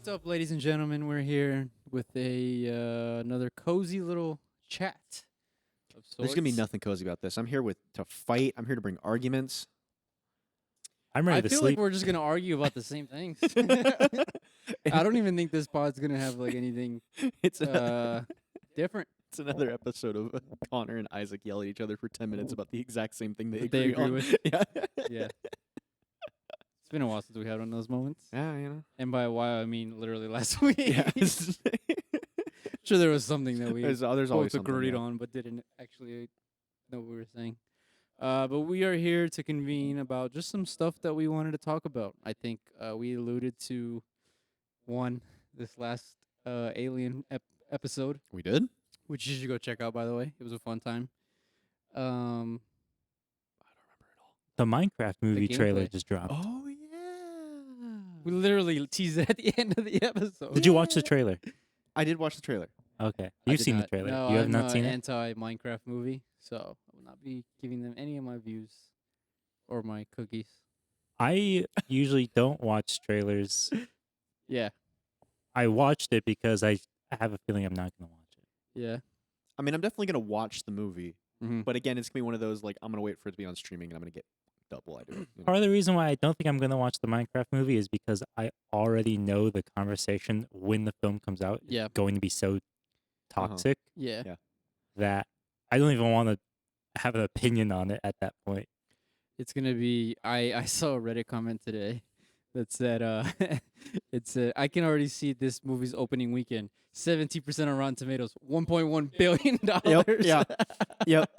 What's up, ladies and gentlemen? We're here with another cozy little chat of sorts. There's gonna be nothing cozy about this. I'm here to fight. I'm here to bring arguments. I'm ready I to feel sleep. like we're just gonna argue about the same things. I don't even think this pod's gonna have like anything It's a, different. it's another episode of Connor and Isaac yell at each other for 10 minutes about the exact same thing they That they agree agree on. with. Yeah. Yeah, it's been a while since we had one of those moments, Yeah, you know. and by a while I mean literally last week. Yeah. Sure, there was something that we there's always both something, agreed yeah. on, but didn't actually know what we were saying. But we are here to convene about just some stuff that we wanted to talk about. I think we alluded to one this last Alien episode, We did? which you should go check out. By the way, it was a fun time. The Minecraft movie trailer gameplay. just dropped. Oh, yeah. We literally teased it at the end of the episode. Did you watch the trailer? I did watch the trailer. Okay. I You've did seen not. the trailer. No, You have I'm not seen it? anti-Minecraft movie, so I will not be giving them any of my views or my cookies. I usually don't watch trailers. Yeah, I watched it because I have a feeling I'm not going to watch it. yeah. I mean, I'm definitely going to watch the movie. Mm-hmm. But again, it's going to be one of those, like, I'm going to wait for it to be on streaming and I'm going to get double. I do. You know? Part of the reason why I don't think I'm going to watch the Minecraft movie is because I already know the conversation when the film comes out is Yeah. going to be so toxic Yeah. Yeah. that I don't even want to have an opinion on it at that point. It's gonna be. I saw a Reddit comment today that said, it said, I can already see this movie's opening weekend. 70% on Rotten Tomatoes, $1.1 billion. Yeah. Yep.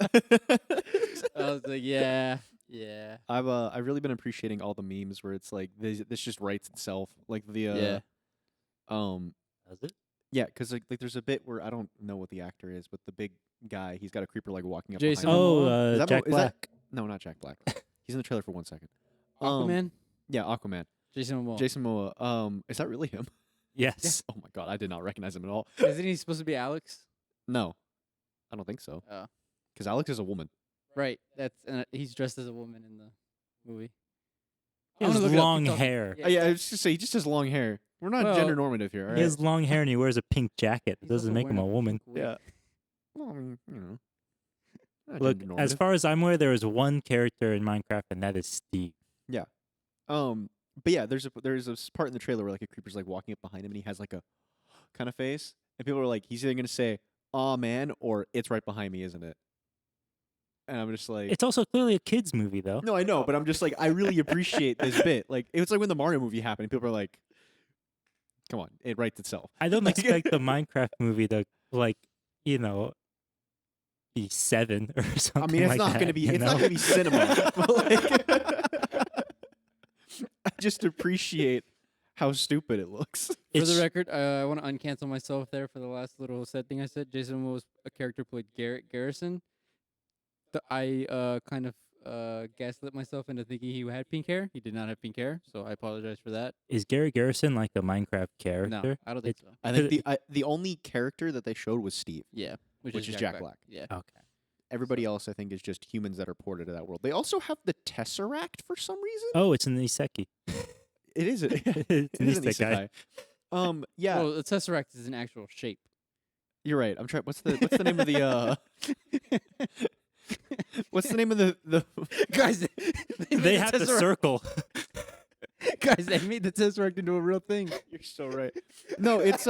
I was like, yeah. I've really been appreciating all the memes where it's like this just writes itself. Like the Yeah. Does it? Yeah, because like there's a bit where I don't know what the actor is, but the big guy, he's got a creeper like walking up. Jason behind him. Momoa? Oh, Is that Jack Mo- is that- Black. No, not Jack Black. He's in the trailer for 1 second. Aquaman, Yeah, Aquaman. Jason Momoa. Jason Momoa. Is that really him? Yes. Oh my god, I did not recognize him at all. Isn't he supposed to be Alex? No, I don't think so. Oh. Because Alex is a woman. Right. That's he's dressed as a woman in the movie. He I'm has gonna look it up. Keep long talking. hair. Yeah, I was just gonna say he just has long hair. We're not Well, gender normative here. All He right? has long hair and he wears a pink jacket. It He's doesn't also make him wearing a woman. pink wig. Yeah. Well, I mean, you know. not Look, gender as normative. far as I'm aware, there is one character in Minecraft, and that is Steve. But yeah, there's a part in the trailer where like a creeper's like walking up behind him and he has like a kind of face, and people are like, he's either gonna say, "Aw, man," or "It's right behind me, isn't it?" And I'm just like, It's also clearly a kids movie, though. no, I know, but I'm just like, I really appreciate this bit. Like, it was like when the Mario movie happened, and people are like, "Come on, it writes itself." I don't Like- expect the Minecraft movie to, like, you know, be 7 or something. I mean, it's like not that, gonna be, you it's not know? gonna be cinema. But like, I just appreciate how stupid it looks. For It's- the record, I want to uncancel myself there for the last little sad thing I said. Jason Momoa's a character played Garrison. I kind of gaslit myself into thinking he had pink hair. He did not have pink hair, so I apologize for that. Is Gary Garrison like a Minecraft character? No, I don't think so. I think the only character that they showed was Steve. Yeah, Which is Jack Black. Yeah, Okay. Everybody else, I think, is just humans that are ported to that world. They also have the Tesseract for some reason. Oh, it's an Iseki. It is. It It's an is an isekai. isekai. Yeah, Well, the Tesseract is an actual shape. you're right. I'm trying. What's the name of the What's the name of the Guys, They have the circle. Guys, they made the Tesseract into a real thing. You're so right. No, it's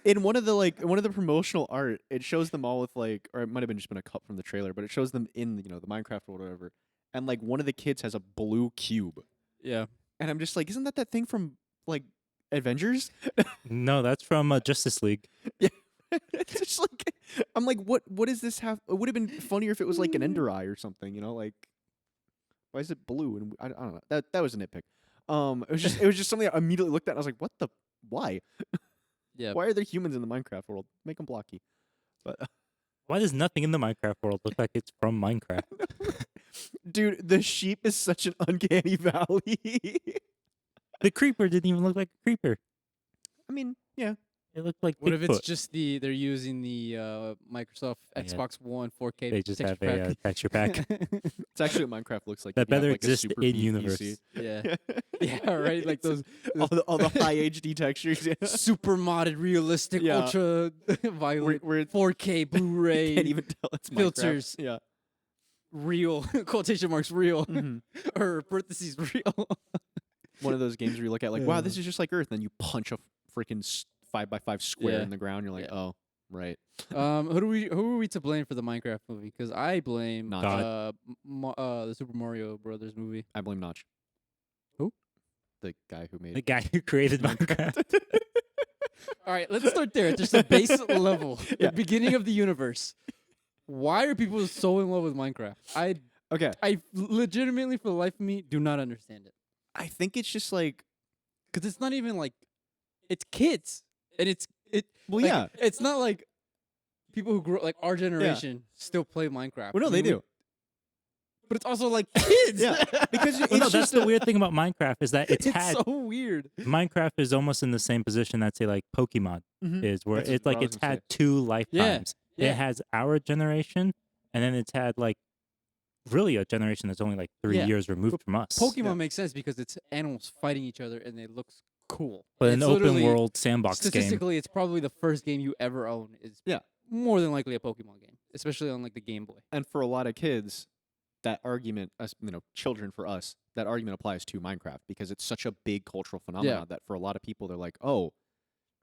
in one of the promotional art, it shows them all with like, or it might have been just been a cut from the trailer, but it shows them in the Minecraft world or whatever, and like one of the kids has a blue cube, Yeah. and I'm just like, isn't that thing from like Avengers? No, that's from Justice League. It's just like, I'm like, what does this have? It would have been funnier if it was like an Ender Eye or something, like, why is it blue? And I don't know. That was a nitpick. It was just something I immediately looked at and I was like, why? Yeah. Why are there humans in the Minecraft world? Make them blocky. But Why does nothing in the Minecraft world look like it's from Minecraft? dude, the sheep is such an uncanny valley. The creeper didn't even look like a creeper. I mean, yeah. It looked like What if it's Bigfoot. just they're using the Microsoft Yeah. Xbox One 4K They just have texture a texture pack. It's actually what Minecraft looks like. That if you have, better like, a exist super in beefy universe. PC. yeah, yeah, right. Like those all the high HD textures. Yeah. super modded, realistic, Yeah. ultra violent, Where it 4K Blu-ray can't even tell it's Minecraft. filters. Yeah. real quotation marks real Mhm. or parentheses real. One of those games where you look at like, wow, Yeah. this is just like Earth, then you punch a freaking 5x5 square Yeah. in the ground. You're like, Yeah. oh, right. Who are we to blame for the Minecraft movie? Because I blame Notch. the Super Mario Brothers movie. I blame Notch. Who? The guy who made The guy who created Minecraft. All right, let's start there. Just a base level, Yeah. the beginning of the universe. Why are people so in love with Minecraft? Okay. I legitimately, for the life of me, do not understand it. I think it's just like, Because it's not even like it's kids, and it. well, Like, yeah. It's not like people who grew like our generation still play Minecraft. Well, no, I they mean, do. But it's also like kids. Yeah, because it's Well, no, that's just the weird thing about Minecraft is that it's it's had so weird. Minecraft is almost in the same position that say like Pokemon Mhm. is, where That's it's what like I was it's gonna had two lifetimes. Yeah. It has our generation, and then it's had like really a generation that's only like 3 Yeah. years removed from us. Pokemon Yeah. makes sense because it's animals fighting each other and it looks cool. But It's an open literally- world sandbox game. Statistically, it's probably the first game you ever own. Is Yeah. more than likely a Pokemon game, especially on like the Game Boy. And for a lot of kids, that argument, us, children for us, that argument applies to Minecraft because it's such a big cultural phenomenon that for a lot of people, they're like, oh,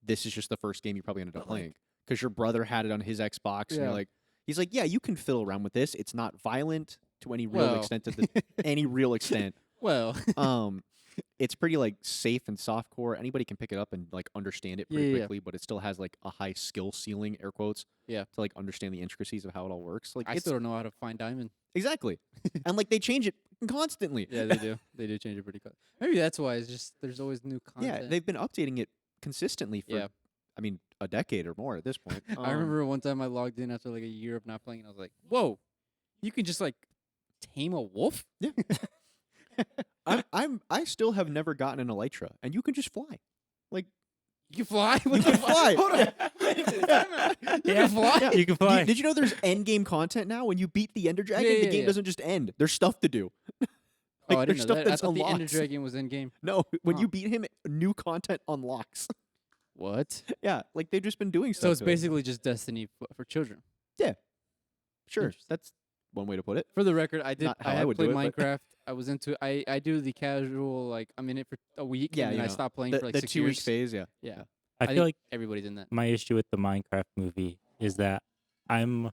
this is just the first game you probably ended up playing because your brother had it on his Xbox. And Yeah. you're like, he's like, yeah, you can fiddle around with this. It's not violent to any real Well. extent of any real extent. Well, It's pretty like safe and soft core. Anybody can pick it up and like understand it pretty Yeah. quickly, but it still has like a high skill ceiling, air quotes. Yeah. To like understand the intricacies of how it all works. Like I it's still don't know how to find diamond. exactly. And like they change it constantly. Yeah, they do. They do change it pretty quick. Maybe that's why it's just there's always new content. Yeah, they've been updating it consistently for Yeah. I mean, a decade or more at this point. I remember one time I logged in after like a year of not playing, and I was like, "Whoa, you can just like tame a wolf? Yeah. I still have never gotten an elytra, and you can just fly. Like You can fly? What You the can fuck? fly. Hold on. Time out. You can fly? Yeah. You can fly. Did you know there's end game content now? When you beat the Ender Dragon, Yeah, the yeah, game yeah. doesn't just end. There's stuff to do. Oh, I there's didn't know stuff that. I that's thought the Ender unlocked. Dragon was in game. No, when Huh. you beat him, new content unlocks. What? Yeah, like they've just been doing stuff. So it's to it. basically just Destiny for children. Sure. Interesting. That's one way to put it. For the record, I did. Not how I I have would played do it, but- Minecraft. I was into. I do the casual like I'm in it for a week. Yeah, and then you I know, stopped playing The, for like the 6 2-week years. phase, yeah. Yeah, I think feel like everybody's in that. my issue with the Minecraft movie is that I'm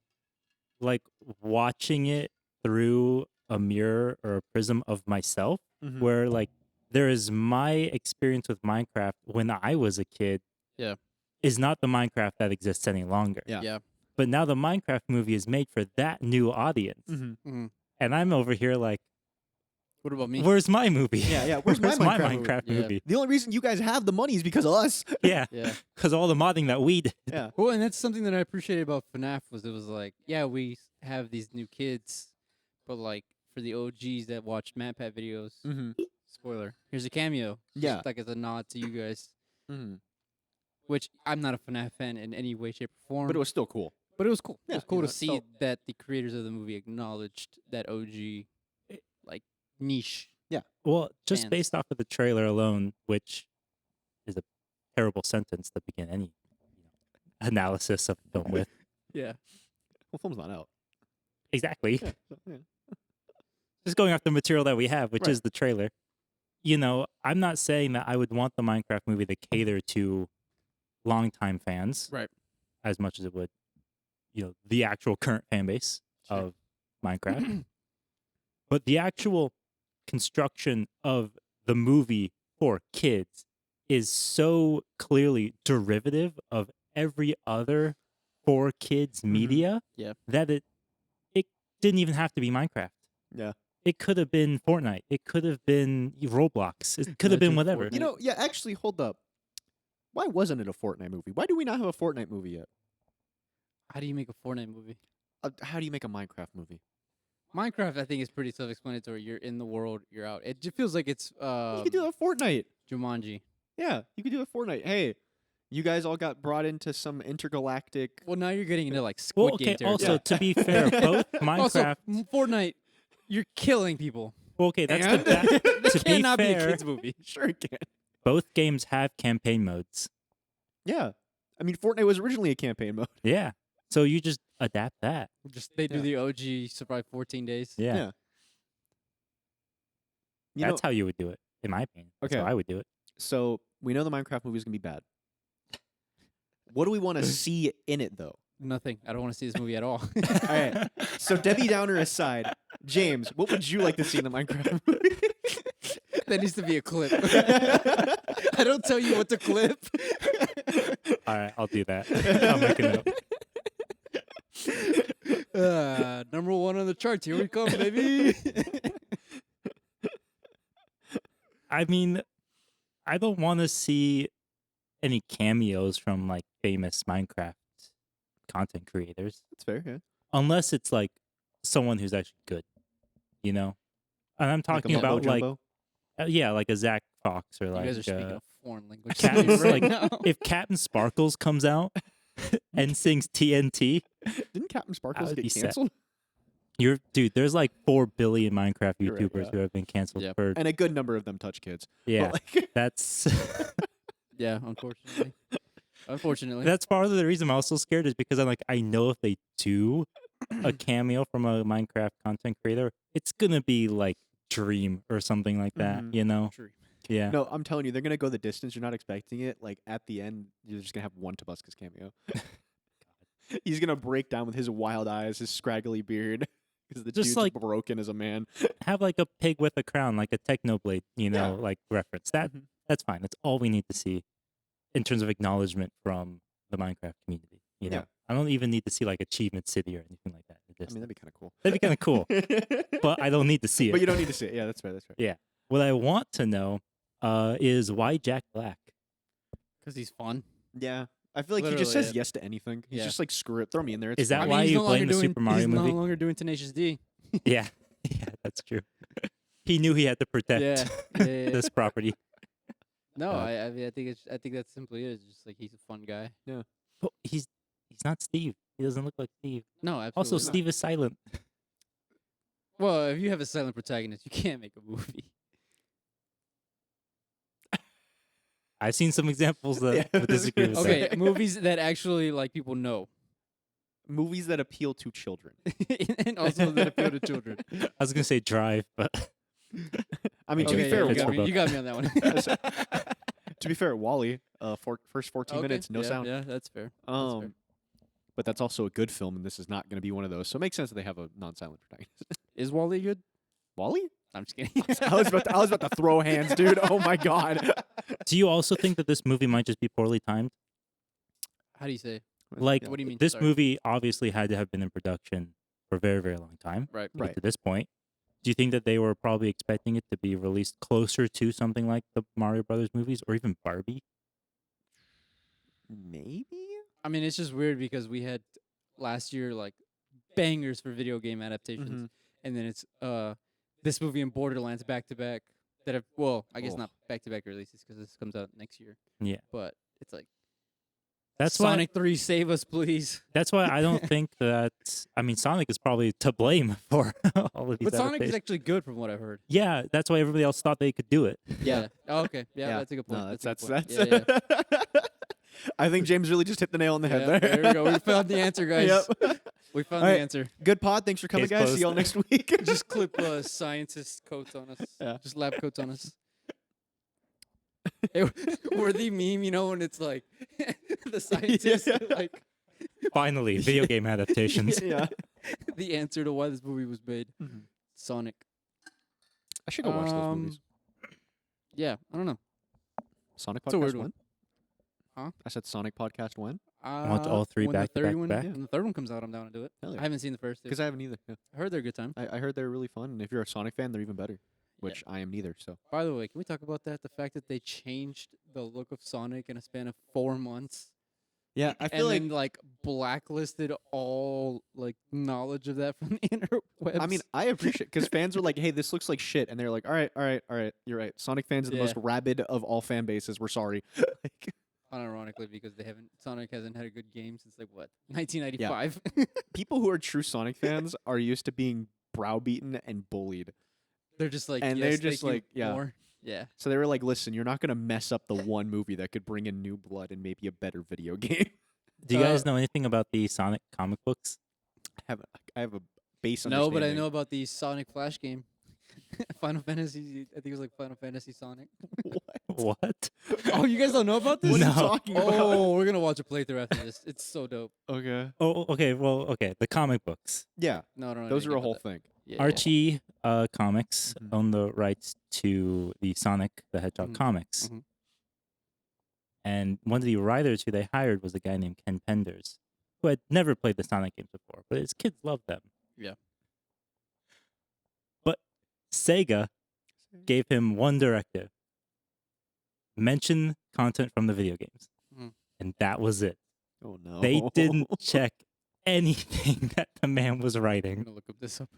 like watching it through a mirror or a prism of myself, Mhm. where like there is my experience with Minecraft when I was a kid. Yeah. Is not the Minecraft that exists any longer. Yeah. Yeah. But now the Minecraft movie is made for that new audience. Mhm. And I'm over here like, What about me? where's my movie? Yeah, yeah. Where's my Minecraft movie? Minecraft Yeah. movie? The only reason you guys have the money is because of us. Yeah. Yeah. Because all the modding that we did. Yeah. Well, and that's something that I appreciated about FNAF was it was like, yeah, we have these new kids, but like for the OGs that watched MatPat videos, Mm-hmm. spoiler, here's a cameo. Yeah. Just like as a nod to you guys, Mm-hmm. which I'm not a FNAF fan in any way, shape, or form. But it was still cool. But it was cool. Yeah, It was cool you know, to it see felt- that the creators of the movie acknowledged that OG like niche. Well, just Fans. based off of the trailer alone, which is a terrible sentence to begin any analysis of the film with. Yeah. Well, film's not out. Exactly. Yeah. So, yeah. Just going off the material that we have, which Right. is the trailer. You know, I'm not saying that I would want the Minecraft movie to cater to longtime fans, Right. as much as it would, the actual current fan base Sure. of Minecraft. But the actual construction of the movie for kids is so clearly derivative of every other for kids media Yeah. that it didn't even have to be Minecraft. Yeah. It could have been Fortnite. It could have been Roblox. It could have been Legend of whatever. Fortnite. You know, yeah, actually, hold up. Why wasn't it a Fortnite movie? Why do we not have a Fortnite movie yet? How do you make a Fortnite movie? How do you make a Minecraft movie? Minecraft, I think, is pretty self-explanatory. You're in the world, you're out. It just feels like it's You could do that with Fortnite. Jumanji. Yeah, you could do it with Fortnite. Hey, You guys all got brought into some intergalactic. Well, now you're getting into like Squid Well, Game okay. territory. Also, to be fair, both Also, Minecraft. Fortnite, you're killing people. Well, okay, that's And? to be Cannot be a fair, kids movie. Sure, it can. both games have campaign modes. Yeah, I mean, Fortnite was originally a campaign mode. Yeah. So you just adapt that. Just they do Yeah. the OG survive 14 days. Yeah. Yeah. You That's know, how you would do it, in my opinion. That's how Okay. I would do it. so we know the Minecraft movie is gonna be bad. What do we want to see in it, though? Nothing. I don't want to see this movie at all. All right. So Debbie Downer aside, James, what would you like to see in the Minecraft movie? That needs to be a clip. I don't tell you what to clip. All right, I'll do that. I'll make a note. Number one on the charts. Here we come, baby. I mean, I don't want to see any cameos from like famous Minecraft content creators, That's fair. Yeah. unless it's like someone who's actually good, you know. And I'm Like a talking Mumbo about like Jumbo? yeah, like a Zach Fox or You like guys are speaking of foreign language Captain- right like, now. if Captain Sparkles comes out and sings TNT, Didn't Captain Sparkles would be get sad. canceled? dude. There's like 4 billion Minecraft You're right, YouTubers yeah. who have been canceled Yep. for And a good number of them touch kids. But, yeah. like, That's Yeah, unfortunately. Unfortunately. that's part of the reason I'm also scared is because I'm like I know if they do a cameo from a Minecraft content creator, it's gonna be like Dream or something like that, Mhm. you know? True. Yeah. no, I'm telling you, they're gonna go the distance. You're not expecting it. Like at the end, you're just gonna have one Tobuscus cameo. He's gonna break down with his wild eyes, his scraggly beard, because the Just dude's like- broken as a man. Have like a pig with a crown, like a Technoblade, you know, Yeah. like reference. That Mhm. that's fine. That's all we need to see in terms of acknowledgement from the Minecraft community. You know, Yeah. I don't even need to see like Achievement City or anything like that. I mean, that'd be kind of cool. That'd be kind of cool, but I don't need to see it. But you don't need to see it. Yeah, that's fair. That's fair. What I want to know is why Jack Black. Because he's fun. Yeah, I feel like he just Literally, says yeah. yes to anything. He's Yeah. just like, screw it, throw me in there. It's Is that fine. why he's you no longer blame the doing, Super Mario he's movie? no longer doing Tenacious D. Yeah, yeah, that's true. He knew he had to protect Yeah. Yeah, yeah, yeah. this property. No, Uh, I mean, I think that's simply it. It's just like he's a fun guy. But he's not Steve. He doesn't look like Steve. No, absolutely. Also, not. Steve is silent. Well, if you have a silent protagonist, you can't make a movie. I've seen some examples that Yeah. would disagree with Okay, that. movies that actually like people know, Movies that appeal to children. and also that appeal to children. I was gonna say Drive, but I mean, to Okay, be fair, yeah, it's for both. you got me on that one. to be fair, Wally, first 14 Okay, minutes, no yeah, sound. Yeah, that's fair. That's fair. But that's also a good film, and this is not going to be one of those. So it makes sense that they have a non-silent protagonist. Is Wally good? Wally? I'm just kidding. I was about to throw hands, dude. Oh my god. do you also think that this movie might just be poorly timed? How do you say? Like, What do you mean? this Sorry. movie obviously had to have been in production for a very, very long time Right. to get Right. to this point. Do you think that they were probably expecting it to be released closer to something like the Mario Brothers movies or even Barbie? Maybe. I mean, it's just weird because we had last year like bangers for video game adaptations, Mhm. and then it's this movie and Borderlands back to back that have I guess Oh. not back to back releases because this comes out next year. Yeah. But it's like That's Sonic 3, save us, please. That's why I don't think that. I mean, Sonic is probably to blame for all of these. But Sonic is adaptations. actually good from what I've heard. Yeah, that's why everybody else thought they could do it. Yeah. Oh, okay. Yeah, that's a good point. No, a that's good point. that's. Yeah, yeah. I think James really just hit the nail on the head Yeah, there. there we go. We found the answer, guys. Yep. We found All the right. answer. Good pod. Thanks for coming, Case guys. closed. See y'all next week. Just clip scientist coats on us. Yeah. Just lab coats on us. Worthy meme, you know, when it's like the scientist, Yeah. like Finally, video game adaptations. yeah. the answer to why this movie was made. Mhm. Sonic. I should go watch those movies. Yeah, I don't know. Sonic it's a podcast weird one. when? Huh? I said Sonic podcast when? want all three when back the to third back to one, back? When the third one comes out, I'm down to do it. Hell yeah. I haven't seen the first two. Because I haven't either. Yeah. I heard they're a good time. I heard they're really fun, and if you're a Sonic fan, they're even better. Which I am neither. So By the way, can we talk about that? The fact that they changed the look of Sonic in a span of 4 months. yeah, I feel and like. then blacklisted all like knowledge of that from the interwebs. I mean, I appreciate because fans were like, "Hey, this looks like shit," and they're like, "All right, all right, all right, you're right." Sonic fans are the Yeah. most rabid of all fan bases. We're sorry. Like, unironically because Sonic hasn't had a good game since like what 1995. People who are true Sonic fans are used to being browbeaten and bullied. They're just like, And yes, they're just thank you, like, yeah. more. Yeah. So they were like, "Listen, you're not gonna mess up the one movie that could bring in new blood and maybe a better video game." Do you guys Uh, know anything about the Sonic comic books? I have a base No, but I understanding. know about the Sonic Flash game. Final Fantasy. I think it was like Final Fantasy Sonic. What? Oh, you guys don't know about this? What are you No. talking about? Oh, we're gonna watch a playthrough after this. It's so dope. Okay. Oh, okay. Well, okay. The comic books. Yeah, No, I don't know. those anything are a about whole that. thing. Yeah, Archie Comics Mhm. own the rights to the Sonic the Hedgehog Mhm. comics. Mhm. And one of the writers who they hired was a guy named Ken Penders, who had never played the Sonic games before, but his kids loved them. Yeah. But Sega gave him one directive: mention content from the video games. Mhm. And that was it. Oh no. They didn't check anything that the man was I'm writing. gonna look up this up.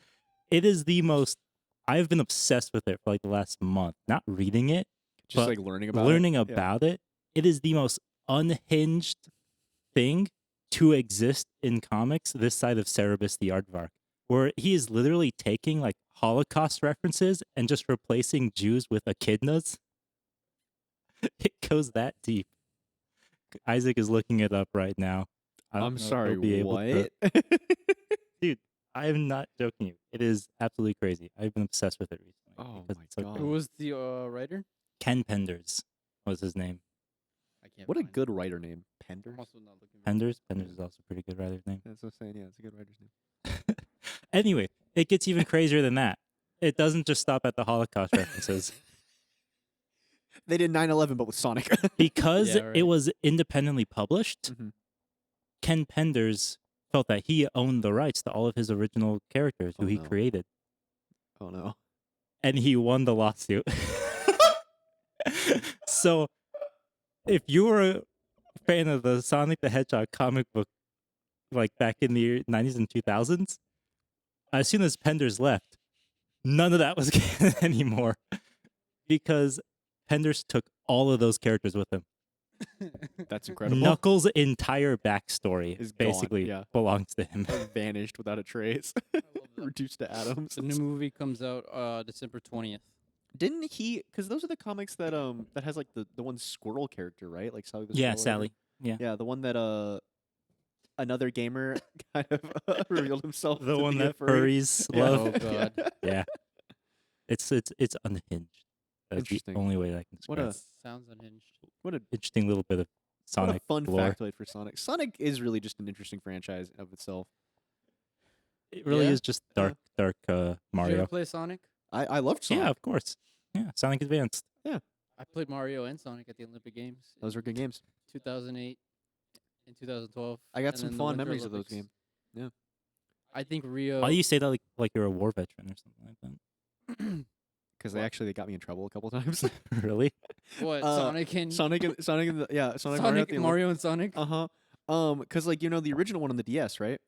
It is the most. I've been obsessed with it for like the last month. Not reading it, Just but like learning about learning it. Yeah. about it. It is the most unhinged thing to exist in comics this side of Cerebus the Aardvark, where he is literally taking like Holocaust references and just replacing Jews with echidnas. It goes that deep. Isaac is looking it up right now. I don't I'm know if sorry. he'll be able to- What? I am not joking you. It is absolutely crazy. I've been obsessed with it recently. Oh because my it's so God. great. Who was the writer? Ken Penders was his name. I can't. What a find it. good writer name, Pender. I'm also not looking. very Penders. Penders is also a pretty good writer's name. That's what I'm saying. Yeah, it's a good writer's name. Anyway, it gets even crazier than that. It doesn't just stop at the Holocaust references. They did 9/11, but with Sonic. Because Yeah, right. it was independently published, Mhm. Ken Penders felt that he owned the rights to all of his original characters who Oh, he no. created. Oh no. And he won the lawsuit. So, if you were a fan of the Sonic the Hedgehog comic book, like back in the 90s and 2000s, as soon as Penders left, none of that was canon anymore. Because Penders took all of those characters with him. That's incredible. Knuckles' entire backstory Is gone, basically yeah. belongs to him. Vanished without a trace. I love that. Reduced to atoms. The new movie comes out December 20th. Didn't he? Because those are the comics that that has like the one squirrel character, right? Like Sally the Yeah, Squirrel or whatever. Sally. Yeah, the one that another gamer kind of revealed himself. The to one be a that furry. furries Yeah. love. Oh, God. Yeah. It's unhinged. That's the Interesting. only way that I can What describe a- it. Sounds unhinged. What a Interesting little bit of what Sonic a fun lore. factoid for Sonic. Sonic is really just an interesting franchise of itself. It really Yeah? is just dark Did you ever Mario. play Sonic? I loved Sonic. Yeah, of course. Yeah, Sonic Advanced. I played Mario and Sonic at the Olympic Games. Those were good games. 2008 and 2012. I got and some then the fond Winter memories of those Olympics. games. I think Rio. Why do you say that like you're a war veteran or something like that? Because they got me in trouble a couple times. Really? what uh, Sonic and Sonic and Sonic Mario at the Mario and Sonic? Because like the original one on the DS, right?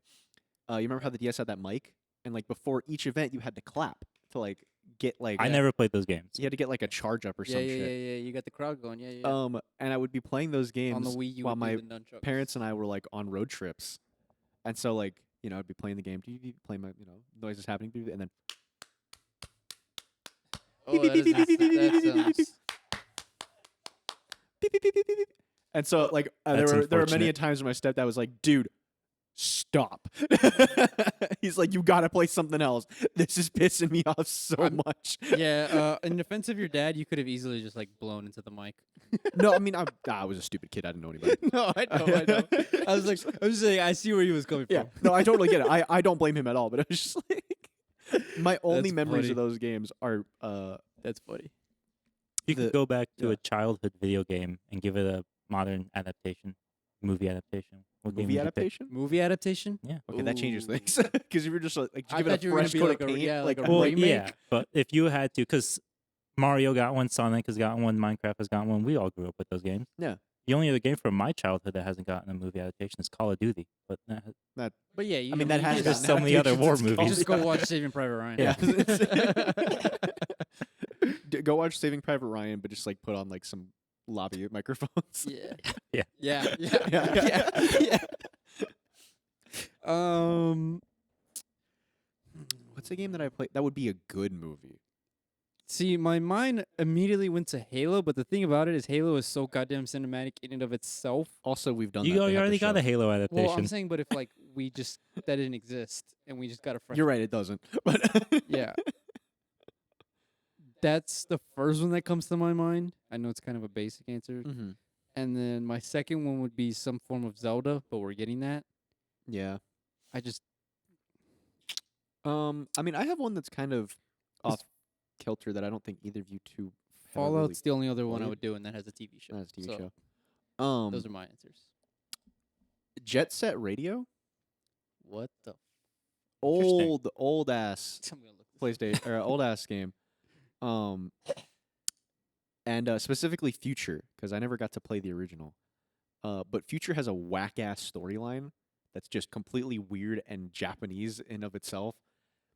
You remember how the DS had that mic, and like before each event you had to clap to like get like I never played those games. you had to get like a charge up or yeah, some yeah, shit. yeah, yeah. You got the crowd going. Yeah, yeah. And I would be playing those games On the Wii U while with my the nunchucks. parents and I were like on road trips, and so like I'd be playing the game, playing my noise is happening, and then Oh, that, is not, that sounds. beep, beep, beep, beep, beep, beep. And so like That's there were many a unfortunate. times when my stepdad was like, "Dude, stop." He's like, "You gotta play something else. This is pissing me off so I'm- much." Yeah, in defense of your dad, you could have easily just like blown into the mic. No, I mean I was a stupid kid. I didn't know anybody. No, I know. I was just saying, I see where he was coming Yeah, from. no, I totally get it. I don't blame him at all. But it was just like my only That's memories funny. of those games are That's funny. You the- could go back to yeah. a childhood video game and give it a modern adaptation, movie adaptation. What game would movie you pick? adaptation. Movie adaptation? Yeah. Okay, that changes Ooh. things because if you're just like I give it thought a you were gonna fresh be coat like of a- paint, yeah, like like a a Well, remake. yeah, but if you had to, because Mario got one, Sonic has gotten one, Minecraft has gotten one. We all grew up with those games. Yeah. The only other game from my childhood that hasn't gotten a movie adaptation is Call of Duty. But that, But yeah, you I mean know, that you has can There's just- so many other war adaptations, it's movies. Just called- go watch Saving Private Ryan. Yeah. Go watch Saving Private Ryan, but just like put on like some lobby microphones. Yeah. Yeah. Yeah. Yeah. Yeah. Yeah. What's a game that I played that would be a good movie? See, my mind immediately went to Halo, but the thing about it is Halo is so goddamn cinematic in and of itself. Also, we've done You, that. go- They you have the already got a show. Halo Well, adaptation. I'm saying, but if like we just that didn't exist and we just got a fresh, You're right. It doesn't. But yeah, that's the first one that comes to my mind. I know it's kind of a basic answer, hmm and then my second one would be some form of Zelda, but we're getting that. Yeah. I just I mean, I have one that's kind of off kilter that I don't think either of you two have Fallout's the only other one I played? would do, and that has a TV show. Really, that's a TV So, show. Those are my answers. Jet Set Radio, What the? old ass I'm gonna look this up. PlayStation or old ass game. And specifically Future, because I never got to play the original. But Future has a whack ass storyline that's just completely weird and Japanese in of itself.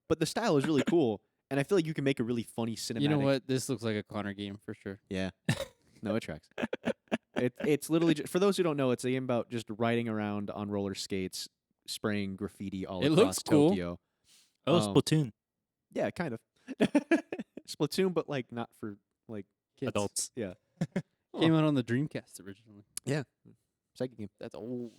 But the style is really cool, and I feel like you can make a really funny cinematic. You know what? This looks like a Connor game for sure. Yeah, no, it tracks. It's literally for those who don't know, it's a game about just riding around on roller skates, spraying graffiti all It across looks cool. Tokyo. Oh, um, Splatoon. Yeah, kind of. Splatoon, but like not for like Kids. Adults. yeah. Came out on the Dreamcast originally. Second game. That's old.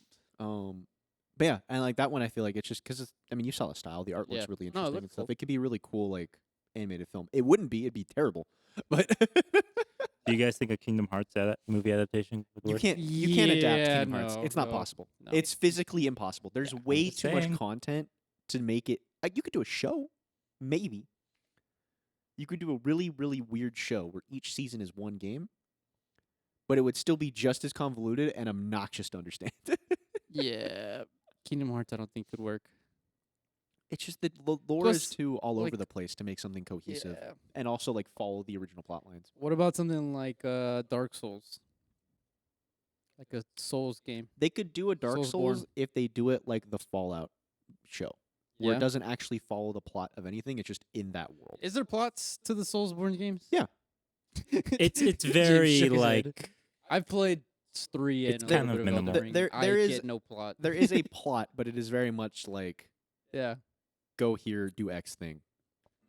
But yeah, and like that one, I feel like it's just because I mean, you saw the style, the art looks Yeah. really No, it interesting looks and stuff. cool. It could be a really cool like animated film. It wouldn't be; it'd be terrible. But Do you guys think a Kingdom Hearts movie adaptation would you work? can't adapt Yeah, Kingdom Hearts. no, It's not no, possible. no. It's physically impossible. There's way just too much saying. content to make it. You could do a show, maybe. You could do a really, really weird show where each season is one game, but it would still be just as convoluted and obnoxious to understand. Yeah. Kingdom Hearts, I don't think could work. It's just that lore Plus, is too all over like- the place to make something cohesive Yeah. and also like follow the original plot lines. What about something like Dark Souls? Like a Souls game. They could do a Dark Soulsborne. Souls if they do it like the Fallout show, where Yeah. it doesn't actually follow the plot of anything. It's just in that world. Is there plots to the Soulsborne games? Yeah. It's James very shook his head. like I've played 3 It's and a kind little of bit of minimal. Elden Ring. There I is- get no plot. There is a plot, but it is very much like Yeah. go here, do X thing.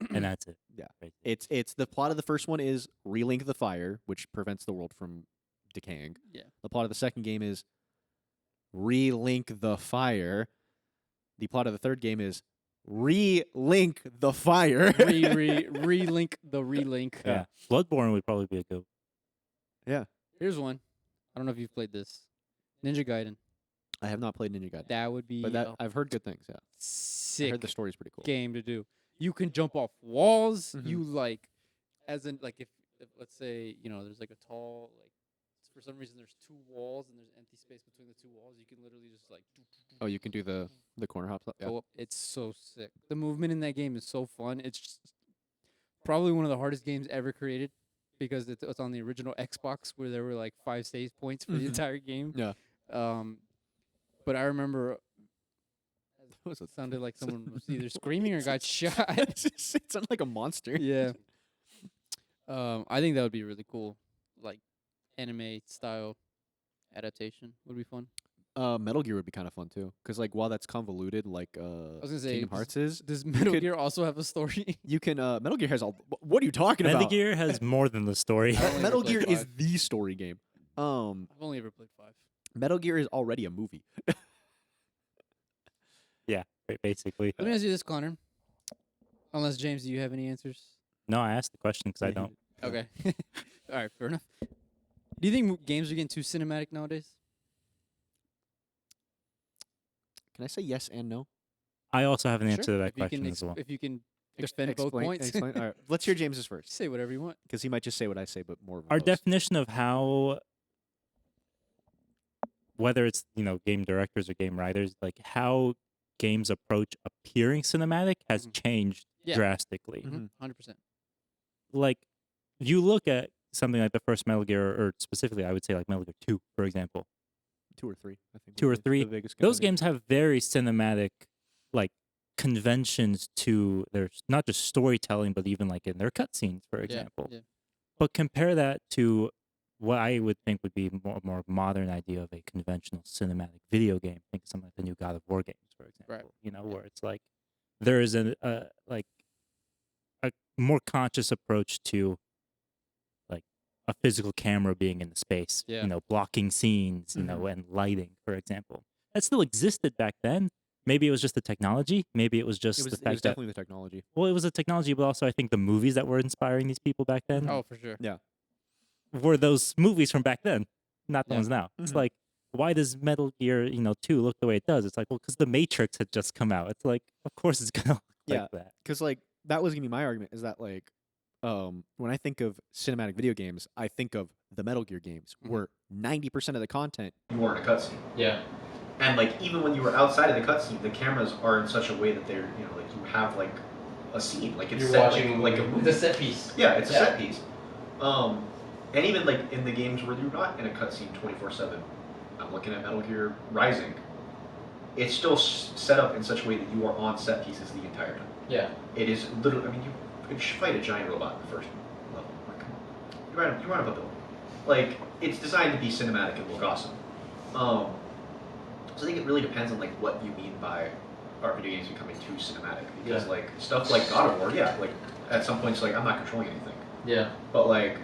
and that's it. Yeah. Right. It's the plot of the first one is relink the fire, which prevents the world from decaying. Yeah. The plot of the second game is relink the fire. The plot of the third game is relink the fire. Relink the relink. Yeah. Bloodborne would probably be a good. Here's one. I don't know if you've played this. Ninja Gaiden. I have not played Ninja Gaiden, That would be but that a I've heard good things. Yeah, I sick heard the story's pretty cool. game to do. You can jump off walls. Mhm. You like, as in like if let's say there's like a tall like for some reason there's 2 walls and there's empty space between the 2 walls. You can literally just like Oh, you can do the corner hop stuff. Yeah. go up. It's so sick. The movement in that game is so fun. It's just probably one of the hardest games ever created because it's on the original Xbox where there were like 5 save points for the Mhm. entire game. Yeah. But I remember Was it sounded like someone was either screaming or got shot. it sounded like a monster. Yeah. I think that would be really cool. Like anime style adaptation would be fun. Metal Gear would be kind of fun too, because like while that's convoluted, like was gonna say, Kingdom Hearts is, Does Metal could- Gear also have a story? you can Metal Gear has all. What are you talking Metal about? Gear has more than the story. I only Metal ever played Gear is 5. the story game. I've only ever played 5. Metal Gear is already a movie. Right, basically. Let me ask you this, Connor. Unless James, do you have any answers? No, I asked the question because I Yeah, don't. Okay. All right, fair enough. Do you think games are getting too cinematic nowadays? Can I say yes and no? I also have an answer Sure. to that If you can question as well. If you can defend both Explain- points, explain- all right, let's hear James's first, say whatever you want. because he might just say what I say, but more. Our verbose. definition of how, whether it's game directors or game writers, like how games approach appearing cinematic has Mhm. changed Yeah. drastically. Mhm. 100%. Like, you look at something like the first Metal Gear, or specifically, I would say like Metal Gear 2, for example. 2 or 3, I think. 2 or was the 3. biggest Those company. games have very cinematic, like, conventions to their not just storytelling, but even like in their cutscenes, for example. Yeah. But compare that to what I would think would be more modern idea of a conventional cinematic video game. Think of something like the new God of War games, for example. Right. Where it's like there is like a more conscious approach to like a physical camera being in the space, Yeah. blocking scenes, Mhm. and lighting, for example. That still existed back then. Maybe it was just the technology. Maybe it was just It the was fact that definitely the technology. well, it was the technology, but also I think the movies that were inspiring these people back then Oh, for sure. Yeah. were those movies from back then, not the Yeah. ones now. It's Mhm. like, why does Metal Gear, 2 look the way it does? It's like, well, because the Matrix had just come out. It's like, of course it's gonna look Yeah. like that. Because like that was gonna be my argument is that like when I think of cinematic video games, I think of the Metal Gear games, Mhm. where 90% of the content You were in a cutscene. Yeah. And like even when you were outside of the cutscene, the cameras are in such a way that they're like you have like a scene, like it's You're set watching like a movie. It's a set piece. Yeah, it's a Yeah. set piece. And even like in the games where you're not in a cutscene 24/7, I'm looking at Metal Gear Rising. It's still set up in such a way that you are on set pieces the entire time. Yeah. It is literally. I mean, you fight a giant robot in the first level. Like, come on. You run up a building. Like it's designed to be cinematic and look awesome. So I think it really depends on like what you mean by are video games becoming too cinematic, because Yeah. like stuff like God of War, yeah, like at some points like I'm not controlling anything, Yeah. but like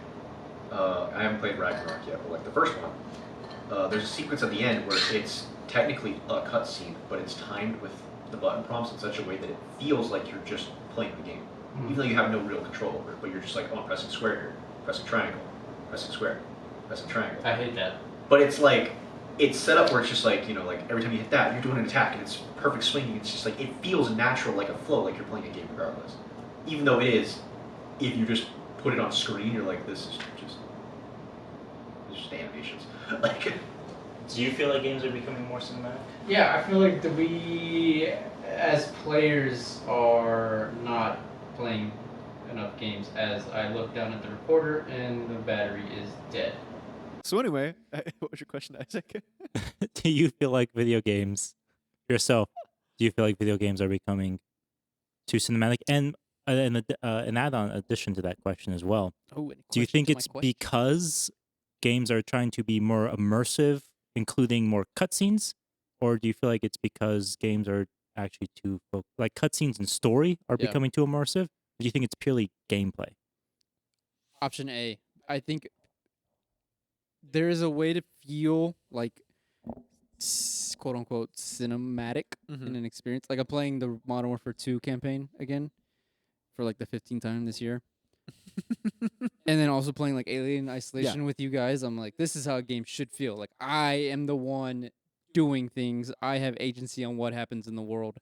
I haven't played Ragnarok yet, but like the first one, there's a sequence at the end where it's technically a cutscene, but it's timed with the button prompts in such a way that it feels like you're just playing the game, even though you have no real control over it. But you're just like, oh, I'm pressing square here, pressing triangle, pressing square, pressing triangle. I hate that. But it's like it's set up where it's just like like every time you hit that, you're doing an attack and it's perfect swinging. It's just like it feels natural, like a flow, like you're playing a game regardless. Even though it is, if you just put it on screen, you're like, this is just animations. Like, Do you feel like games are becoming more cinematic? Yeah, I feel like we, as players, are not playing enough games. As I look down at the recorder and the battery is dead. So anyway, what was your question, Isaac? Do you feel like video games yourself? Do you feel like video games are becoming too cinematic? And an add-on addition to that question as well. Oh, any Do you questions think to my it's question? because games are trying to be more immersive, including more cutscenes, or do you feel like it's because games are actually too like cutscenes and story are Yeah. becoming too immersive? Or do you think it's purely gameplay? Option A. I think there is a way to feel like quote unquote cinematic in an experience. Like I'm playing the Modern Warfare 2 campaign again for like the 15th time this year. And then also playing like Alien Isolation with you guys. I'm like, this is how a game should feel. Like I am the one doing things. I have agency on what happens in the world.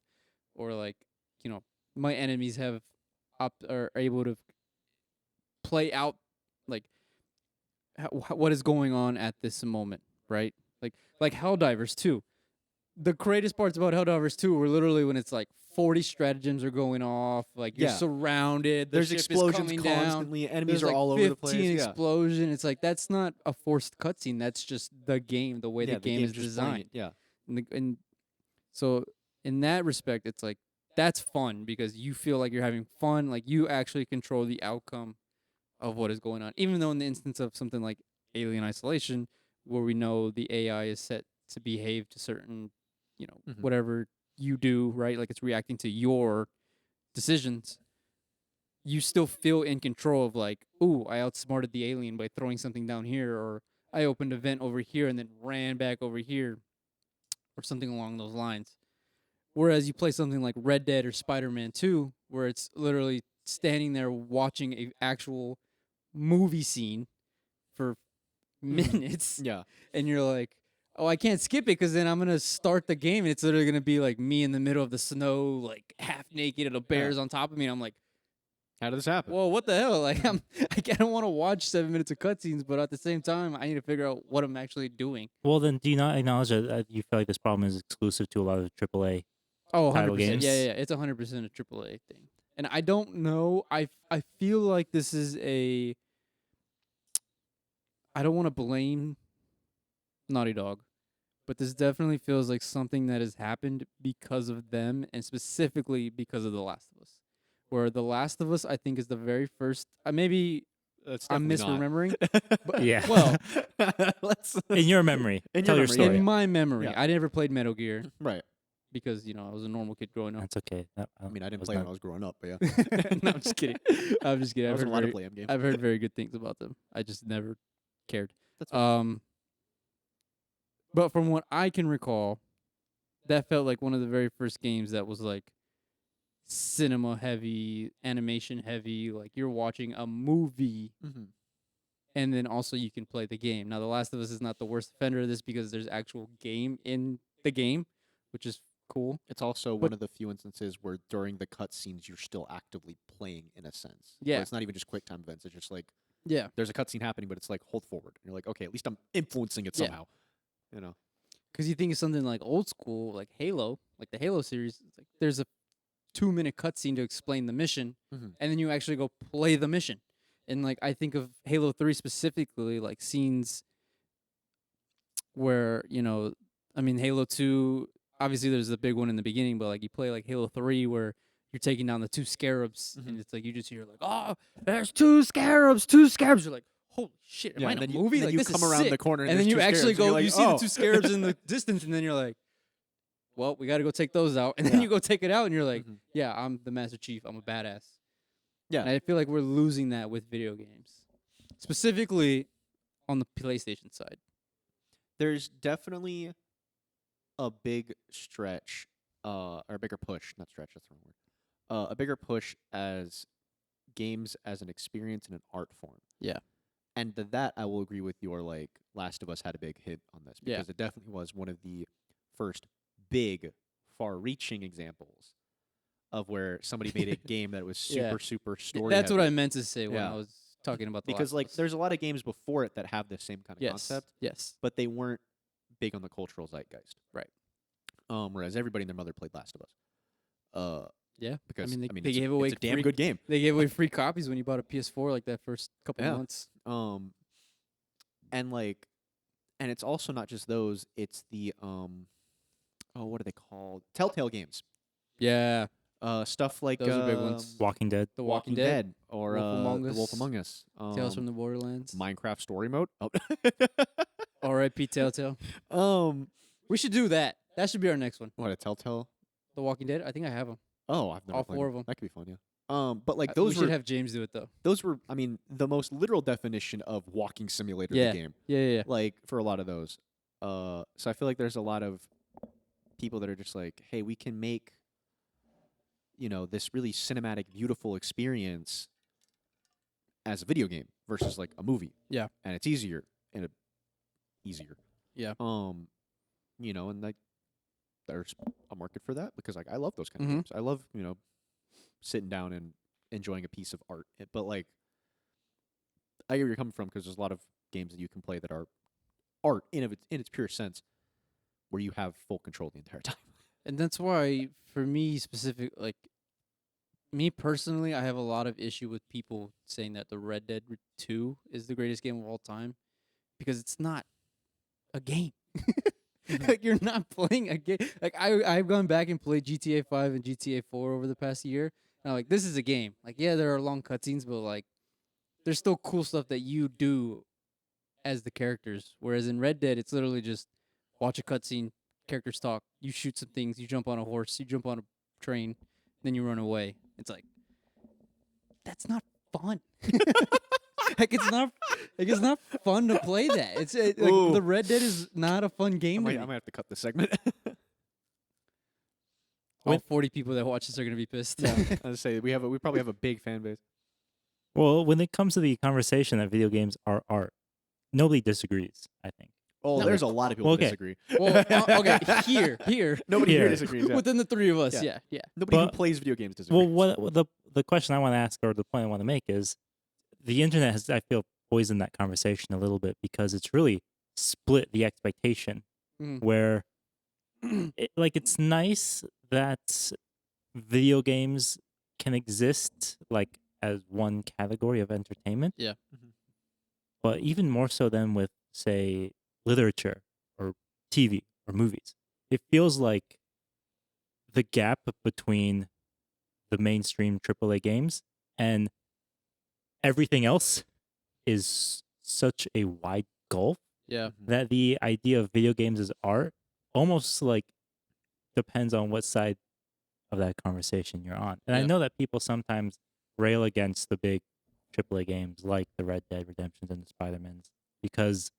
Or like, my enemies have are able to play out like what is going on at this moment, right? Like Helldivers 2. The greatest parts about Helldivers 2 were literally when it's like 40 stratagems are going off, like you're Yeah. surrounded, the There's ship explosions is coming down. constantly. Enemies There's are like all over the place. 15 Yeah. explosion. It's like that's not a forced cutscene. That's just the game, the way Yeah, the game is game's just playing designed. it, Yeah. And so in that respect, it's like that's fun because you feel like you're having fun, like you actually control the outcome of what is going on. Even though in the instance of something like Alien Isolation, where we know the AI is set to behave to certain, Mhm. whatever you do, right? Like it's reacting to your decisions. You still feel in control of like, ooh, I outsmarted the alien by throwing something down here, or I opened a vent over here and then ran back over here, or something along those lines. Whereas you play something like Red Dead or Spider-Man 2, where it's literally standing there watching a actual movie scene for minutes, Yeah. and you're like, oh, I can't skip it because then I'm gonna start the game and it's literally gonna be like me in the middle of the snow, like half naked, and a bear's on top of me, and I'm like, How did this happen? whoa, what the hell? Like I don't want to watch 7 minutes of cutscenes, but at the same time, I need to figure out what I'm actually doing. Well, then, do you not acknowledge that you feel like this problem is exclusive to a lot of AAA? Oh, Title 100%. games? Yeah, it's 100% a AAA thing. And I don't know. I feel like this is a. I don't want to blame Naughty Dog, but this definitely feels like something that has happened because of them, and specifically because of The Last of Us. Where The Last of Us, I think, is the very first, maybe That's I'm definitely not. misremembering. Yeah. Well, let's In your memory, In tell your your memory, story. in my memory, Yeah. I never played Metal Gear right. because I was a normal kid growing up. That's okay. I mean, I didn't was play when not- I was growing up, but yeah, No, I'm just kidding. I'm just kidding. I I've wasn't heard, allowed to very, play them games. I've heard very good things about them. I just never cared. That's fine. But from what I can recall, that felt like one of the very first games that was like cinema heavy, animation heavy. Like you're watching a movie, Mm-hmm. and then also you can play the game. Now, The Last of Us is not the worst offender of this because there's actual game in the game, which is cool. It's also But- one of the few instances where during the cutscenes you're still actively playing in a sense. Where Yeah. it's not even just quick time events. It's just like Yeah. there's a cutscene happening, but it's like hold forward. And you're like, okay, at least I'm influencing it Yeah. somehow. You know. Because you think of something like old school, like Halo, like the Halo series. It's like there's a 2-minute cutscene to explain the mission, Mhm. and then you actually go play the mission. And like I think of Halo 3 specifically, like scenes where I mean Halo 2. Obviously, there's the big one in the beginning, but like you play like Halo 3 where you're taking down the 2 scarabs, and it's like you just hear like, oh, there's 2 scarabs, 2 scarabs. You're like, holy shit, am I in a and then movie? You, like you this come is around sick. the corner And then there's you two actually scarabs, and you're go, like, you see oh. the 2 scarabs in the distance, and then you're like, well, we got to go take those out. And then Yeah. you go take it out, and you're like, Mhm. yeah, I'm the Master Chief. I'm a badass. Yeah. And I feel like we're losing that with video games, specifically on the PlayStation side. There's definitely a big stretch, or a bigger push, not stretch, that's the wrong word. A bigger push as games as an experience and an art form. Yeah. And that I will agree with your like Last of Us had a big hit on this Yeah. because it definitely was one of the first big far-reaching examples of where somebody made a game that was Yeah. super story That's what heavy. I meant to say when Yeah. I was talking about the Because Last of like Us. there's a lot of games before it that have the same kind of yes, concept, yes, but they weren't big on the cultural zeitgeist. Right. Whereas everybody and their mother played Last of Us. Yeah. Because they it's gave a, away it's a damn free, good game. They gave away free copies when you bought a PS4 like that first couple Yeah. months. And like, and it's also not just those. It's the what are they called? Telltale games. Yeah, Stuff like Those are big ones. Walking Dead. The Walking Dead, or Wolf Among The Wolf Us, Among Us. Tales from the Borderlands, Minecraft story mode. Oh. R.I.P. Telltale. We should do that. That should be our next one. What a Telltale. The Walking Dead. I think I have them. Oh, I've never All played 4 it. of 'em. That could be fun, yeah. But like We those should were have James do it though. I mean, the most literal definition of walking simulator Yeah. the game. Yeah. Like for a lot of those. So I feel like there's a lot of people that are just like, hey, we can make this really cinematic, beautiful experience as a video game versus like a movie. Yeah. And it's easier easier. Yeah. And like there's a market for that because like I love those kind Mhm. of games. I love, sitting down and enjoying a piece of art. But like I get where you're coming from because there's a lot of games that you can play that are art in its pure sense where you have full control the entire time. And that's why, for me me personally, I have a lot of issue with people saying that the Red Dead 2 is the greatest game of all time because it's not a game. Like you're not playing a game. Like I've gone back and played GTA 5 and GTA 4 over the past year. And I'm like, this is a game. Like, yeah, there are long cutscenes, but like, there's still cool stuff that you do as the characters. Whereas in Red Dead, it's literally just watch a cutscene, characters talk, you shoot some things, you jump on a horse, you jump on a train, then you run away. It's like, that's not fun. it's not fun to play that. Ooh. The Red Dead is not a fun I game. might, to I me. might have to cut this segment. All 40 people that watch this are gonna be pissed. I was say we probably have a big fan base. Well, when it comes to the conversation that video games are art, nobody disagrees, I think. Oh, No. there's a lot of people Well, that okay. disagree. Well, okay, here, Nobody here Here. disagrees. Yeah. within the 3 of us, Yeah. yeah. Nobody who But- plays video games disagrees. Well, what the question I want to ask or the point I want to make is the internet has, I feel, poisoned that conversation a little bit because it's really split the expectation Mhm. where it's nice that video games can exist like as one category of entertainment. Yeah. Mhm. But even more so than with, say, literature or TV or movies. It feels like the gap between the mainstream AAA games and everything else is such a wide gulf Yeah. that the idea of video games as art almost like depends on what side of that conversation you're on. And I Yeah. know that people sometimes rail against the big AAA games like the Red Dead Redemptions and the Spider-Mans because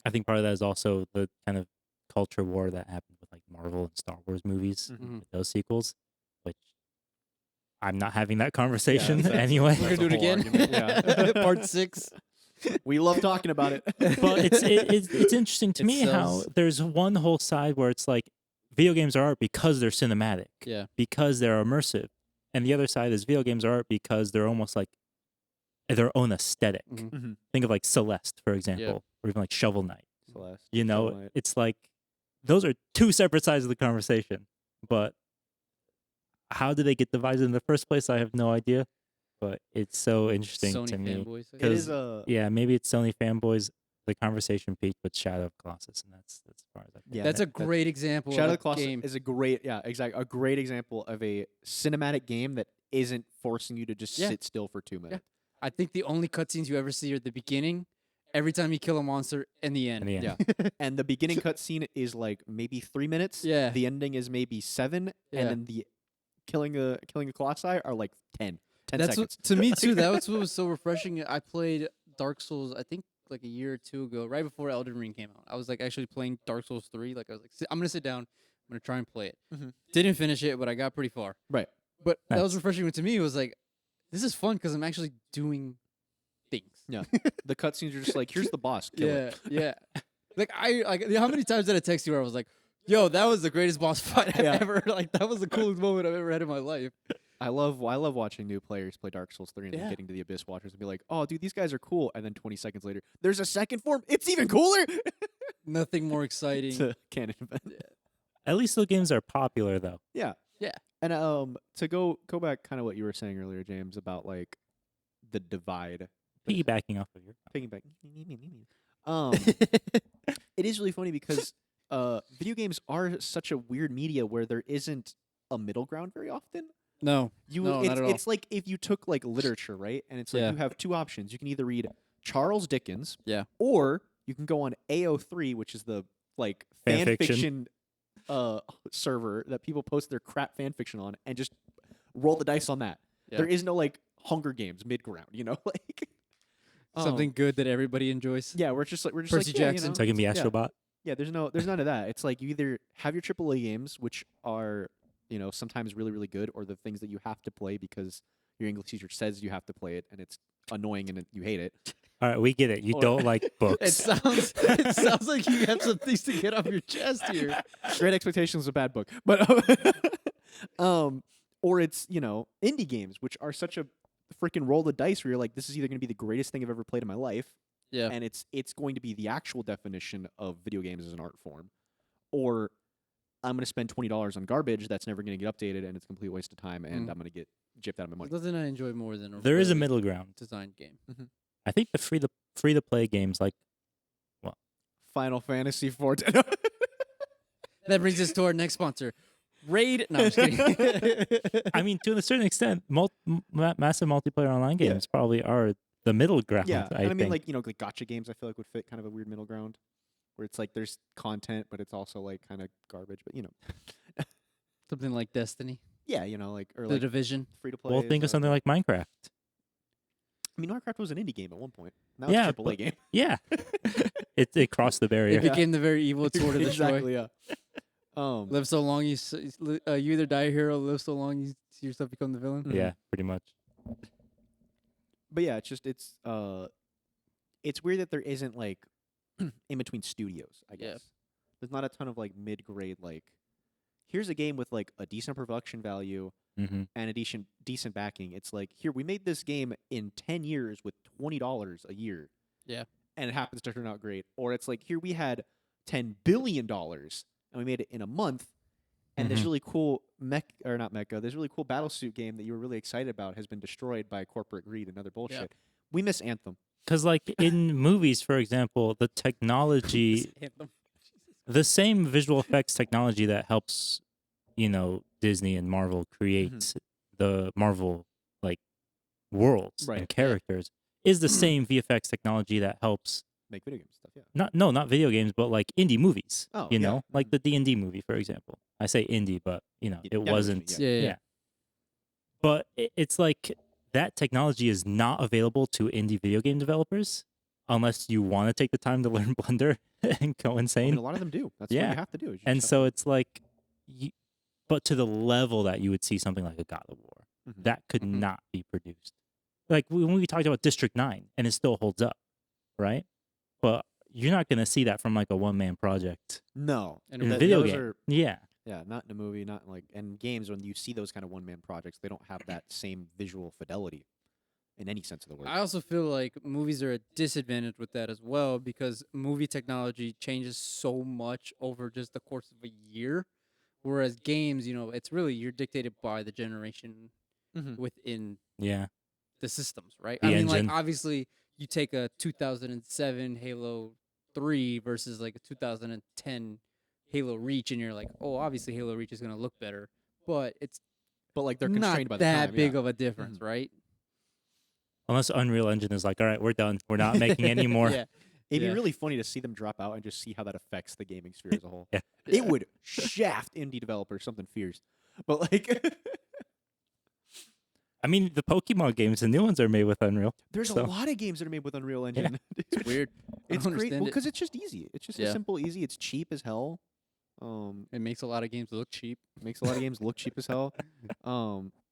I think part of that is also the kind of culture war that happened with like Marvel and Star Wars movies, Mhm. with those sequels, which I'm not having that conversation that's- anyway. We're That's gonna do a it whole again. argument, yeah. Part 6. We love talking about it. But it's interesting to It me how sells. there's one whole side where it's like video games are art because they're cinematic, Yeah. because they're immersive, and the other side is video games are art because they're almost like their own aesthetic. Mhm. Mhm. Think of like Celeste, for example, or even like Shovel Knight. Celeste, You know, Shovel Knight. it's like those are two separate sides of the conversation. But how did they get divided in the first place? I have no idea. But it's so interesting Sony to me. fanboys. I It guess. is a Yeah, maybe it's Sony fanboys. The conversation peaked with Shadow of Colossus, and that's as far as I can. Yeah, That's a that- great example Shadow of of a the Colossus game. is a great, a great example of a cinematic game that isn't forcing you to just Yeah. sit still for 2 minutes. I think the only cutscenes you ever see are at the beginning, every time you kill a monster, and the end. In the end. Yeah. And the beginning cutscene is like maybe 3 minutes. Yeah. The ending is maybe 7, Yeah. and then the killing a Colossi are like 10 That's seconds. what, to me too. That was what was so refreshing. I played Dark Souls, I think like a year or two ago, right before Elden Ring came out. I was like actually playing Dark Souls 3. Like I was like, I'm gonna sit down, I'm gonna try and play it. Mhm. Didn't finish it, but I got pretty far. Right. But that was Nice. refreshing to me. It was like, this is fun because I'm actually doing things. Yeah. The cutscenes are just like, here's the boss. Kill it. Yeah. Like how many times did I text you where I was like, yo, that was the greatest boss fight I've Yeah. ever, like that was the coolest moment I've ever had in my life. I love watching new players play Dark Souls 3 and then Yeah. getting to the Abyss Watchers and be like, oh, dude, these guys are cool. And then 20 seconds later, there's a second form. It's even cooler. Nothing more exciting. It's a canon event. At least those games are popular, though. Yeah. Yeah. And to go back kind of what you were saying earlier, James, about like the divide. Piggybacking off of your. Piggyback. It is really funny because video games are such a weird media where there isn't a middle ground very often. No. You No, it's, not at all. it's like if you took like literature, right? And it's like Yeah. you have two options. You can either read Charles Dickens, Yeah. or you can go on AO3, which is the like fan Fan fiction. fiction server that people post their crap fan fiction on, and just roll the dice on that. Yeah. There is no like Hunger Games mid ground, you know, like Something good that everybody enjoys. Yeah, we're just Percy like, yeah, you Jackson. know, So I can be yeah. Astrobot. Yeah, there's none of that. It's like you either have your AAA games, which are, you know, sometimes really, really good, or the things that you have to play because your English teacher says you have to play it, and it's annoying and you hate it. All right, we get it. You Or- don't like It books. sounds like you have some things to get off your chest here. Great Expectations is a bad book, but or it's, you know, indie games, which are such a freaking roll the dice where you're like, this is either going to be the greatest thing I've ever played in my life, Yeah. and it's going to be the actual definition of video games as an art form, or I'm going to spend $20 on garbage that's never going to get updated and it's a complete waste of time, and I'm going to get gypped out of my money. Nothing I enjoy more than There is a really middle ground. designed game. I think the free to play games like Final Fantasy 14. That brings us to our next sponsor, Raid. No, I'm just kidding. I mean, to a certain extent, massive multiplayer online games probably are the middle ground. Yeah, I and I mean, think. like, you know, like gotcha games, I feel like would fit kind of a weird middle ground, where it's like there's content, but it's also like kind of garbage. But you know, Something like Destiny, yeah, you know, like or The like Division. free to play. well, think of something like Minecraft. I mean, Minecraft was an indie game at one point. Now Yeah, it's a AAA game. Yeah, it crossed the barrier. It became the very evil sword of destroy. exactly. Yeah. Live so long, you either die a hero, live so long, you see yourself become the villain. Yeah, pretty much. But yeah, it's weird that there isn't like in between studios. I guess Yeah. there's not a ton of like mid grade like. Here's a game with like a decent production value Mm-hmm. and a decent backing. It's like, here, we made this game in 10 years with $20 a year. Yeah. And it happens to turn out great. Or it's like, here we had $10 billion and we made it in a month. And this Mhm. really cool this really cool Battlesuit game that you were really excited about has been destroyed by corporate greed and other bullshit. We miss Anthem. Because, like in movies, for example, the technology, Anthem. the same visual effects technology that helps, you know, Disney and Marvel create the Marvel like worlds Right. and characters is the same VFX technology that helps Make video game stuff. Yeah. not video games, but like indie movies. Oh, you yeah. know, like the D&D movie, for example. I say indie, but Yeah, I it know what you mean, wasn't. Yeah, yeah. Yeah. But it's like that technology is not available to indie video game developers unless you want to take the time to learn Blender and go I insane. mean, a lot of them do. That's what Yeah. you have to do. is you And just have so to- it's like, but to the level that you would see something like a God of War, Mhm. that could Mhm. not be produced. Like when we talked about District 9, and it still holds up, right? But you're not going to see that from like a one-man project no. And in a That- video those game. are- Yeah. yeah, not in a movie, not like in games. When you see those kind of one-man projects, they don't have that same visual fidelity in any sense of the word. I also feel like movies are a disadvantage with that as well because movie technology changes so much over just the course of a year, whereas games, it's really you're dictated by the generation Mhm. within Yeah. the systems, right? The I mean, engine. like obviously you take a 2007 Halo 3 versus like a 2010 Halo Reach, and you're like, oh, obviously Halo Reach is gonna look better, but it's But like they're not constrained by the that time. big yeah. of a difference, right? Unless Unreal Engine is like, all right, we're done. We're not making any more. Yeah, It'd Yeah. be really funny to see them drop out and just see how that affects the gaming sphere as a whole. Yeah. It would shaft indie developers something fierce. But like, I mean, the Pokemon games, the new ones are made with Unreal. there's So- a lot of games that are made with Unreal Engine. It's weird. I It's don't great understand it. because it's just easy. It's just a Yeah. simple, easy. It's cheap as hell. It makes a lot of games look cheap. Makes a lot of games look cheap as hell.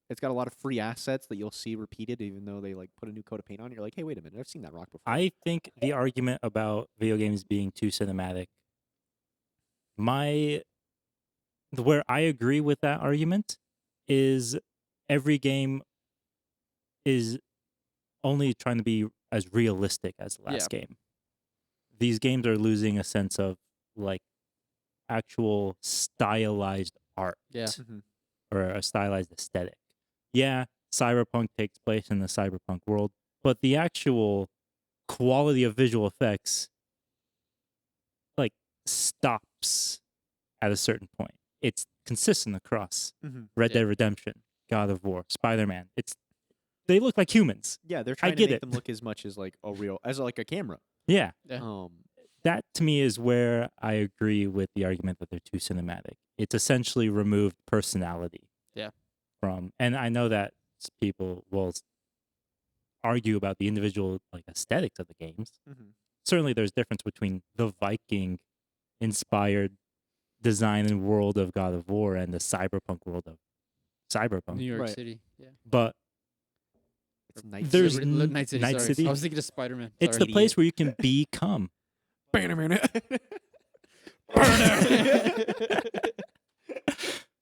It's got a lot of free assets that you'll see repeated, even though they like put a new coat of paint on. You're like, hey, wait a minute, I've seen that rock before. I think the argument about video games being too cinematic, where I agree with that argument is every game is only trying to be as realistic as the last game. These games are losing a sense of like actual stylized art Yeah. Mhm. or a stylized aesthetic. Yeah, cyberpunk takes place in the cyberpunk world, but the actual quality of visual effects like stops at a certain point. It's consistent across Mhm. Red Yeah. Dead Redemption, God of War, Spider-Man. They look like humans. Yeah, they're trying to get make it. them look as much as like a real, as like a camera. Yeah. Yeah. That to me is where I agree with the argument that they're too cinematic. It's essentially removed personality. Yeah. From, and I know that people will argue about the individual like aesthetics of the games. Mhm. Certainly, there's difference between the Viking inspired design and world of God of War and the cyberpunk world of Cyberpunk. New York Right. City. Yeah. But It's night. There's City. n- Night City. Night sorry. City? I was thinking of Spider-Man. it's Sorry. the place where you can become.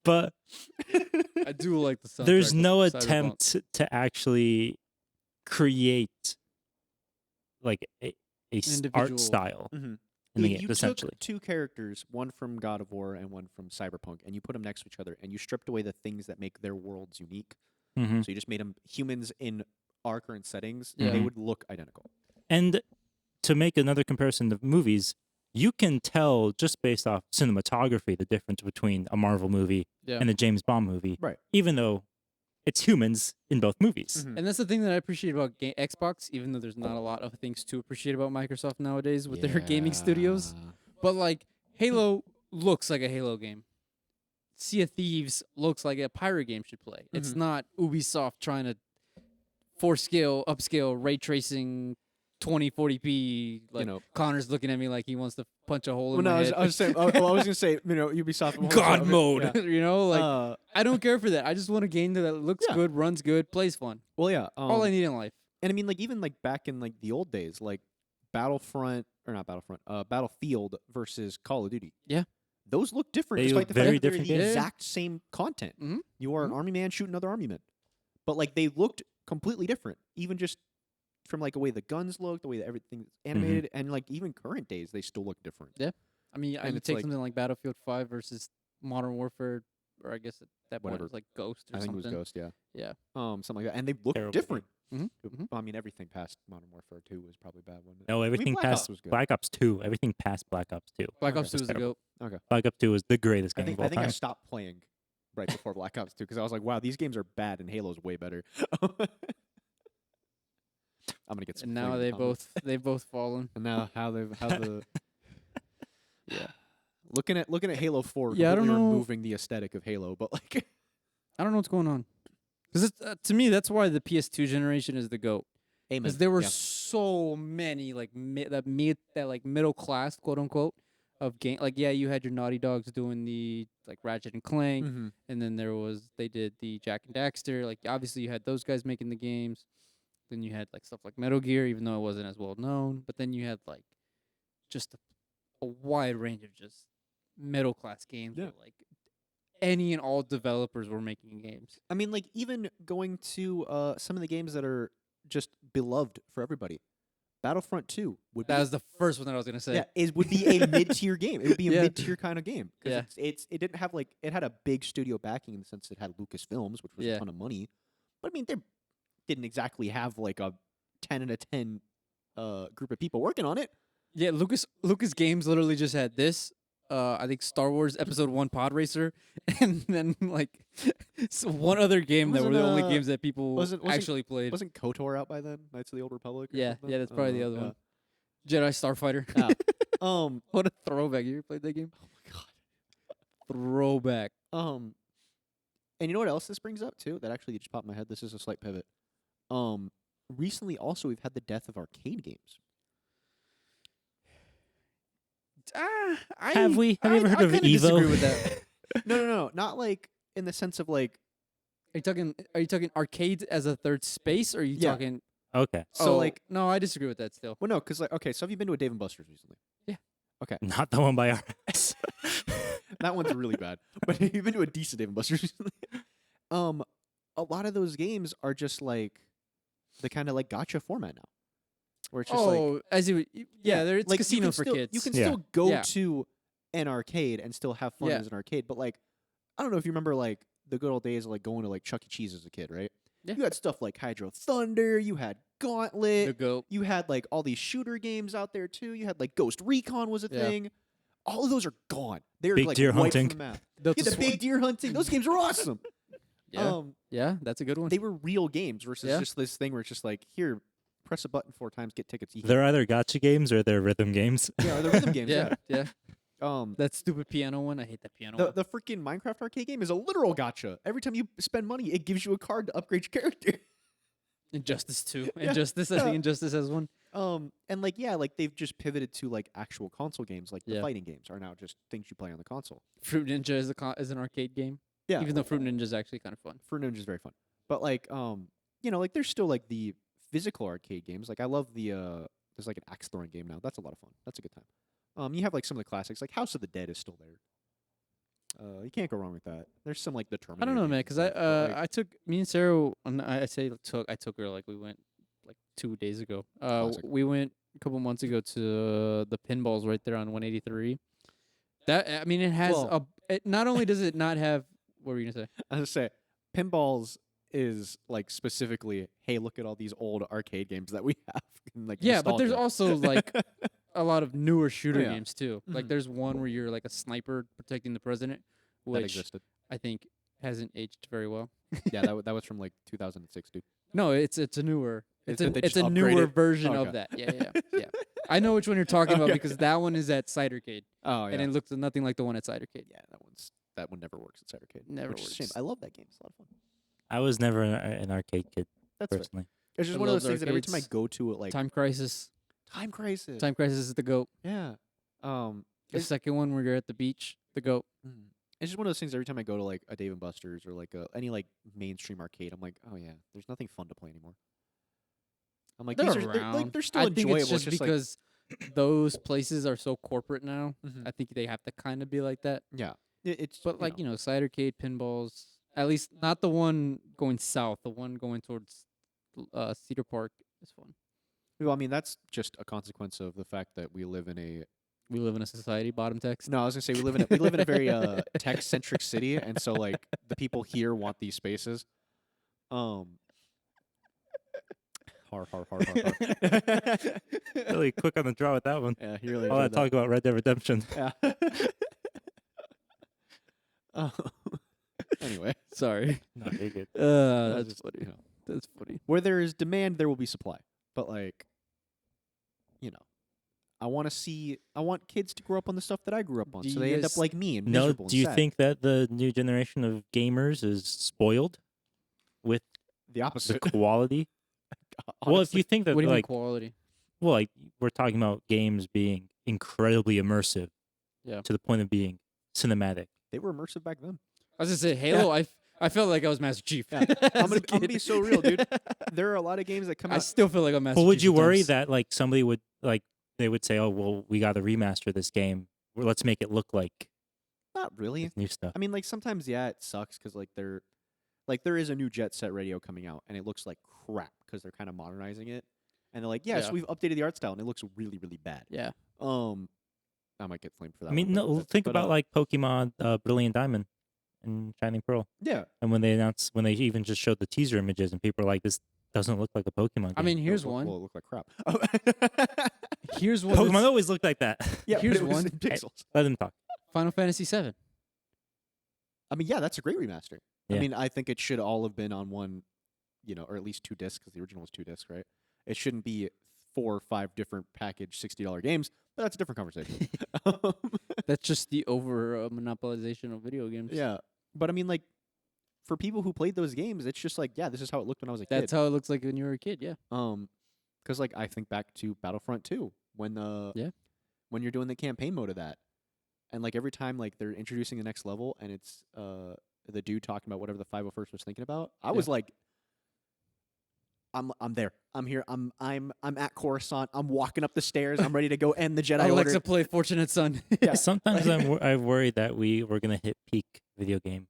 But I do like the soundtrack. there's of no Cyberpunk. attempt to actually create like a art Individual- style Mhm. in the If game, you essentially. took two characters, one from God of War and one from Cyberpunk, and you put them next to each other, and you stripped away the things that make their worlds unique, Mhm. so you just made them humans in our current settings, Yeah. they would look identical. And to make another comparison to movies, you can tell just based off cinematography the difference between a Marvel movie Yeah. and a James Bond movie, Right. even though it's humans in both movies. Mhm. And that's the thing that I appreciate about Xbox, even though there's not a lot of things to appreciate about Microsoft nowadays with their gaming studios. Yeah. But like Halo looks like a Halo game. Sea of Thieves looks like a pirate game should play. It's Mhm. not Ubisoft trying to upscale ray tracing 2040p. Like know. Connor's looking at me like he wants to punch a hole Well, in no, my I was, head. I was saying. I was gonna say, Ubisoft God mode. Yeah. Like I don't care for that. I just want a game that looks Yeah. good, runs good, plays fun. well, yeah. All I need in life. And I mean, like even like back in like the old days, like Battlefront or not Battlefront, Battlefield versus Call of Duty. Yeah. Those look different, They despite look the fact very that they're different the games. Yeah. exact same content. Mhm. You are an Mhm. army man shooting another army man, but like they looked completely different, even just from like the way the guns look, the way that everything's Mm-hmm. animated, and like even current days, they still look different. Yeah. I mean, I And would it's take like- something like Battlefield 5 versus Modern Warfare, or I guess at that point it Whatever. was like Ghost or I think something. it was Ghost, yeah. Yeah. Something like that, and they look Terrible different. game. Mhm. I mean, everything past Modern Warfare 2 was probably bad one. No, everything Black past Ops was good. Black Ops 2, everything past Black Ops 2. Black Okay. Ops 2 That's is the terrible. goat. Black Ops 2 was the greatest I game think of all I think I time. stopped playing right before Black Ops 2 because I was like, wow, these games are bad and Halo's way better. I'm gonna get some. And now flagrant comments. they've both fallen. And now how the looking at Halo 4, Yeah, I don't completely know. removing the aesthetic of Halo, but like I don't know what's going on. Because to me, that's why the PS2 generation is the GOAT. amen. Because there were Yeah. so many like that middle class, quote unquote, of game. Like yeah, you had your Naughty Dogs doing the like Ratchet and Clank, Mhm. and then they did the Jack and Daxter. Like obviously you had those guys making the games. Then you had like stuff like Metal Gear, even though it wasn't as well known. But then you had like just a wide range of just middle class games. Yeah. Where, like any and all developers were making games. I mean, like even going to some of the games that are just beloved for everybody. Battlefront 2 would be That was the first one that I was gonna say. would be a mid-tier game. It would be a Yeah. mid-tier kind of game. 'Cause Yeah. it didn't have like it had a big studio backing in the sense it had Lucasfilms, which was Yeah. a ton of money. But I mean, they didn't exactly have like a 10 out of 10 group of people working on it. Yeah, Lucas Games literally just had this. I think Star Wars Episode 1 Pod Racer, and then like one other game that were the only Wasn't, games that people wasn't- actually played. Wasn't KOTOR out by then? Knights of the Old Republic? Or Yeah, something? yeah, that's probably the Uh, other yeah. one. Jedi Starfighter. Yeah. What a throwback! You ever played that game? Oh my god. Throwback. And you know what else this brings up too? That actually just popped in my head. This is a slight pivot. Recently also we've had the death of arcade games. Have you ever heard of kinda Evo? disagree with that. No. Not like in the sense of like Are you talking arcades as a third space, or are you Yeah. talking? Okay, so oh, like no, I disagree with that still. well no, because like okay, so have you been to a Dave and Buster's recently? not the one by our house. That one's really bad. But you've been to a decent Dave and Buster's recently. A lot of those games are just like the kind of like gotcha format now. Where it's just like Oh, as you, yeah, there it's like, you casino can for still, kids. You can Yeah. still go Yeah. to an arcade and still have fun Yeah. as an arcade, but like I don't know if you remember like the good old days of like going to like Chuck E. Cheese as a kid, right? Yeah. You had stuff like Hydro Thunder, you had Gauntlet, the goat. you had like all these shooter games out there too. You had like Ghost Recon was a Yeah. thing. All of those are gone. They're Big like deer wiped from hunting. the map. Delta Yeah, the Sw- big deer hunting. Those games were awesome. yeah, yeah, that's a good one. They were real games versus Yeah. just this thing where it's just like here, press a button 4 times, get tickets. You can- They're either gotcha games or they're rhythm games. yeah, or the rhythm games. yeah, yeah. Yeah. That stupid piano one. I hate that piano. The one. the freaking Minecraft arcade game is a literal gotcha. Every time you spend money, it gives you a card to upgrade your character. Injustice 2. Yeah, Injustice. I yeah. think Injustice has one. And like yeah, like they've just pivoted to like actual console games. Like the Yeah. fighting games are now just things you play on the console. Fruit Ninja is an arcade game. Yeah, Even though Fruit Ninja is actually kind of fun. Fruit Ninja is very fun. But like you know, like there's still like the physical arcade games. Like I love the there's like an axe throwing game now. That's a lot of fun. That's a good time. You have like some of the classics. Like House of the Dead is still there. You can't go wrong with that. There's some like the Terminator. I don't know, man, games because and stuff, but, like, I took me and Sarah. I took her like we went like 2 days ago. Classic. We went a couple months ago to the pinballs right there on 183. That I mean, it has Well- It not only does it not have. What were you gonna say? I was gonna say, pinballs is like specifically, hey, look at all these old arcade games that we have. and, like Yeah, but there's nostalgia. also like a lot of newer shooter yeah. games too. Like Mhm. there's one where you're like a sniper protecting the president, that which existed. I think hasn't aged very well. Yeah, that was from like 2006, dude. No, it's a newer. It's They it's just a newer upgraded? version Oh, of okay. that. Yeah. I know which one you're talking about Okay. because that one is at Cidercade, Oh yeah, and it looks nothing like the one at Cidercade. yeah, that one never works at Cidercade. Never which is a shame. works. I love that game. It's a lot of fun. I was never an arcade kid That's fair. personally. It's just I one of love those things that every time I arcades. go to it, like Time Crisis. Time Crisis. Time Crisis is the goat. Yeah. The It's- second one where you're at the beach, the goat. It's just one of those things. Every time I go to like a Dave and Buster's or like any like mainstream arcade, I'm like, oh yeah, there's nothing fun to play anymore. I'm like, They're these are around. like, they're still I enjoyable. think it's just like, because those places are so corporate now. Mhm. I think they have to kind of be like that. yeah, it's But like, you know, Cidercade pinballs, at least not the one going south, the one going towards Cedar Park is fun. well, I mean, that's just a consequence of the fact that we live in a. We live in a society, bottom text. No, I was gonna say we live in a very tech centric city, and so like the people here want these spaces. Har har har har har. Really quick on the draw with that one. Yeah, he really. All did that talk about Red Dead Redemption. Yeah. Oh. Anyway, Sorry. No, you're good. That's just, funny. you know, That's funny. where there is demand, there will be supply. But like, you know, I want kids to grow up on the stuff that I grew up on, Do so you they end up guys- like me and No, miserable. and do you sad. think that the new generation of gamers is spoiled with the the opposite? quality? Well, if Honestly. you think that, What do you mean like, quality? well, like we're talking about games being incredibly immersive, Yeah. to the point of being cinematic. They were immersive back then. I was gonna say Halo. I felt like I was Master Chief. Yeah. as a I'm gonna be kid. so real, dude. There are a lot of games that come I out. still feel like I'm Master But Chief. would you worry sometimes. that like somebody would like they would say, "Oh, well, we got to remaster this game. Well, let's make it look like Not really. this new stuff." I mean, like sometimes, yeah, it sucks because there is a new Jet Set Radio coming out, and it looks like crap because they're kind of modernizing it, and they're like, yeah, Yeah. so we've updated the art style, and it looks really, really bad. Yeah. I might get flamed for that. I mean, one, but no. that's- Think but, about like Pokemon Brilliant Diamond and Shining Pearl, yeah. and when they even just showed the teaser images, and people are like, "This doesn't look like a Pokemon." Game. I mean, here's well, one. Well, it looked like crap. Here's one. Pokemon that's- always looked like that. yeah, Here's but it was one. in pixels. Let them talk. Final Fantasy VII. I mean, yeah, that's a great remaster. Yeah. I mean, I think it should all have been on one, or at least 2 discs because the original was 2 discs, right? It shouldn't be 4 or 5 different packaged $60 games, but that's a different conversation. That's just the over monopolization of video games. Yeah, but I mean, like, for people who played those games, it's just like, yeah, this is how it looked when I was a That's kid. how it looks like when you were a kid. Yeah. Because like I think back to Battlefront 2 when Yeah. when you're doing the campaign mode of that, and like every time like they're introducing the next level and it's the dude talking about whatever the 501st was thinking about, I was like, I'm there. I'm here. I'm at Coruscant. I'm walking up the stairs. I'm ready to go end the Jedi Alexa, Order. play Fortunate Son. Yeah. Sometimes I'm worried that we're gonna hit peak video game.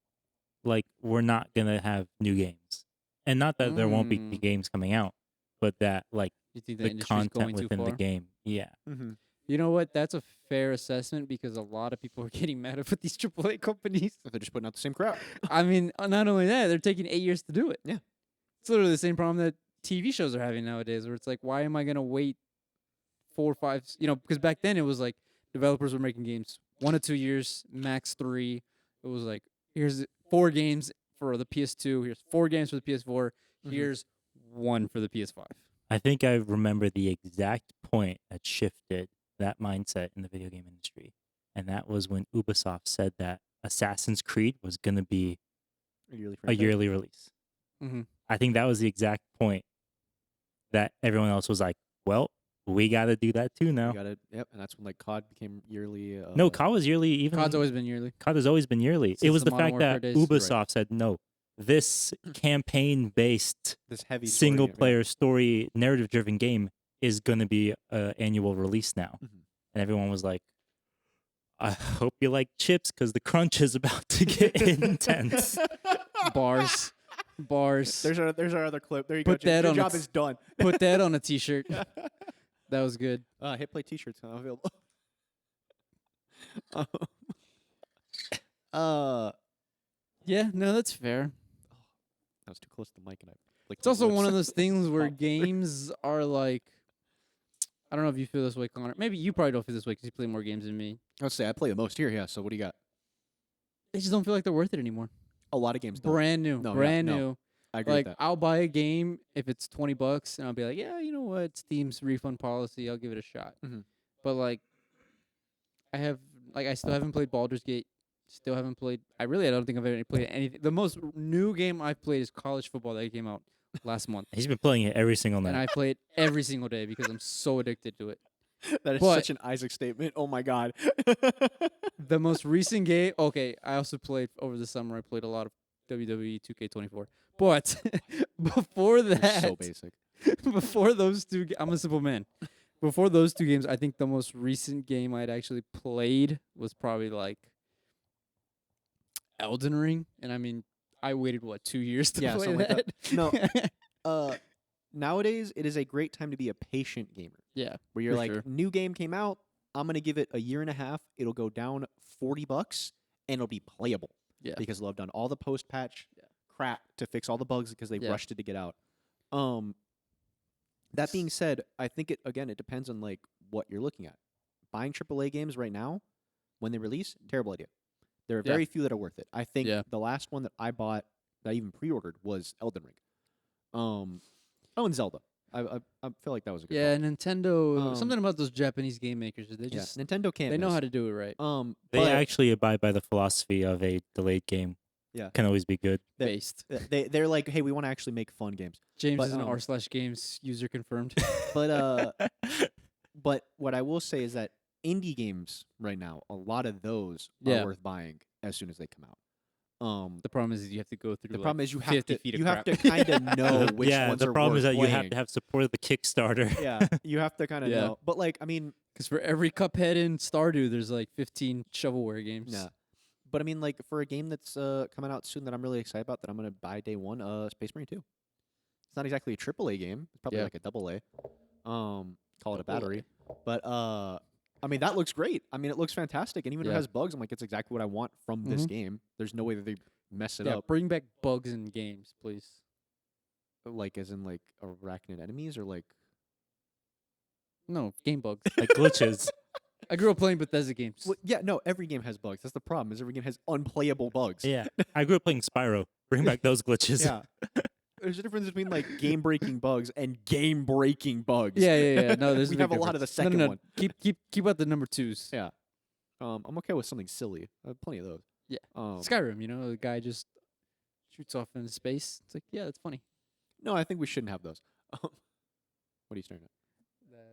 Like we're not gonna have new games, and not that there won't be Mm. games coming out, but that like You think the the industry's going content too within far? the game. Yeah. Mm-hmm. You know what? That's a fair assessment because a lot of people are getting mad at these AAA companies. They're just putting out the same crap. I mean, not only that, they're taking 8 years to do it. Yeah. It's literally the same problem that TV shows are having nowadays, where it's like, why am I going to wait 4 or 5, because back then it was like developers were making games 1 to 2 years, max 3. It was like, here's 4 games for the PS2, here's 4 games for the PS4, Mhm. here's 1 for the PS5. I think I remember the exact point that shifted that mindset in the video game industry, and that was when Ubisoft said that Assassin's Creed was going to be A yearly. a franchise. yearly release. Mhm. I think that was the exact point that everyone else was like, "Well, we got to do that too now." You got it. Yep. And that's when like COD became yearly. No, COD was yearly. Even COD's always been yearly. COD has always been yearly. It Since was the the Modern fact that Warfare days. Right. Ubisoft said no. This campaign-based this heavy story, single yeah. player story narrative driven game is going to be an annual release now. Mhm. And everyone was like, I hope you like chips because the crunch is about to get intense. Bars. Bars. There's our other clip. There you Put go. Jim. that Your on job a is done. Put that on a t-shirt. That was good. Hit play T-shirts now available. uh, Yeah, no, that's fair. I was too close to the mic, and I. licked It's my also one of lips. those things where Oh. games are like, I don't know if you feel this way, Connor. Maybe you probably don't feel this way because you play more games than me. I'll say I play the most here. Yeah. So what do you got? They just don't feel like they're worth it anymore. A lot of games. Don't. Brand new, No, yeah, brand no. new. I agree Like with that. I'll buy a game if it's $20, and I'll be like, yeah, you know what, Steam's refund policy, I'll give it a shot. Mhm. But like, I still haven't played Baldur's Gate. Still haven't played. I don't think I've ever played anything. The most new game I've played is college football that came out last month. He's been playing it every single night. And I play it every single day because I'm so addicted to it. That is but- such an Isaac statement. Oh my god. The most recent game. Okay, I also played over the summer. I played a lot of WWE 2K24. But before You're that, so basic. before those two, I'm a simple man. Before those two games, I think the most recent game I'd actually played was probably like Elden Ring, and I mean, I waited 2 years to Yeah, play something like that. No. Nowadays it is a great time to be a patient gamer. yeah, Where you're For like, sure. new game came out. I'm gonna give it a year and a half. It'll go down $40, and it'll be playable. Yeah. Because they'll have done all the post patch Yeah. crap to fix all the bugs because they Yeah. rushed it to get out. That being said, I think it depends on like what you're looking at. Buying AAA games right now, when they release, terrible idea. There are Yeah. very few that are worth it. I think Yeah. the last one that I bought that I even pre-ordered was Elden Ring. And Zelda. I feel like that was a good Yeah, call. Nintendo. Um, Something about those Japanese game makers. They Yeah, just Nintendo can't. they know miss. how to do it right. They but actually abide by the philosophy of a delayed game. Yeah. Can always be good. They- Based. they're like, hey, we want to actually make fun games. James but, is an um, r/games user confirmed. But but what I will say is that indie games right now, a lot of those Yeah. are worth buying as soon as they come out. The problem is you have to go through. The like, problem is you have 50 to feet of you have crap. to kind of know which yeah, ones the are problem is worth that you have playing. to have support of the Kickstarter. Yeah, you have to kind of Yeah. know. But like, I mean, Because for every Cuphead and Stardew, there's like 15 shovelware games. yeah. But I mean, like for a game that's coming out soon that I'm really excited about that I'm gonna buy day one, Space Marine 2. It's not exactly a AAA game. It's probably Yeah. like a double A. Call it a Double battery. But I mean that looks great. I mean it looks fantastic, and even if it Yeah. has bugs, I'm like it's exactly what I want from this Mhm. game. There's no way that they mess it Yeah, up, bring back bugs in games, please. like as in like arachnid enemies or like. No, game bugs. Like glitches. I grew up playing Bethesda games. Well, yeah, no, every game has bugs. That's the problem. Is every game has unplayable bugs. Yeah. I grew up playing Spyro. Bring back those glitches. Yeah. There's a difference between like game breaking bugs and game breaking bugs. Yeah. No, there's We a big have a lot of the difference. No, second no. one. Keep out the number twos. Yeah. I'm okay with something silly. I have plenty of those. Yeah. Um, Skyrim, the guy just shoots off into space. It's like, yeah, that's funny. no, I think we shouldn't have those. What are you staring at?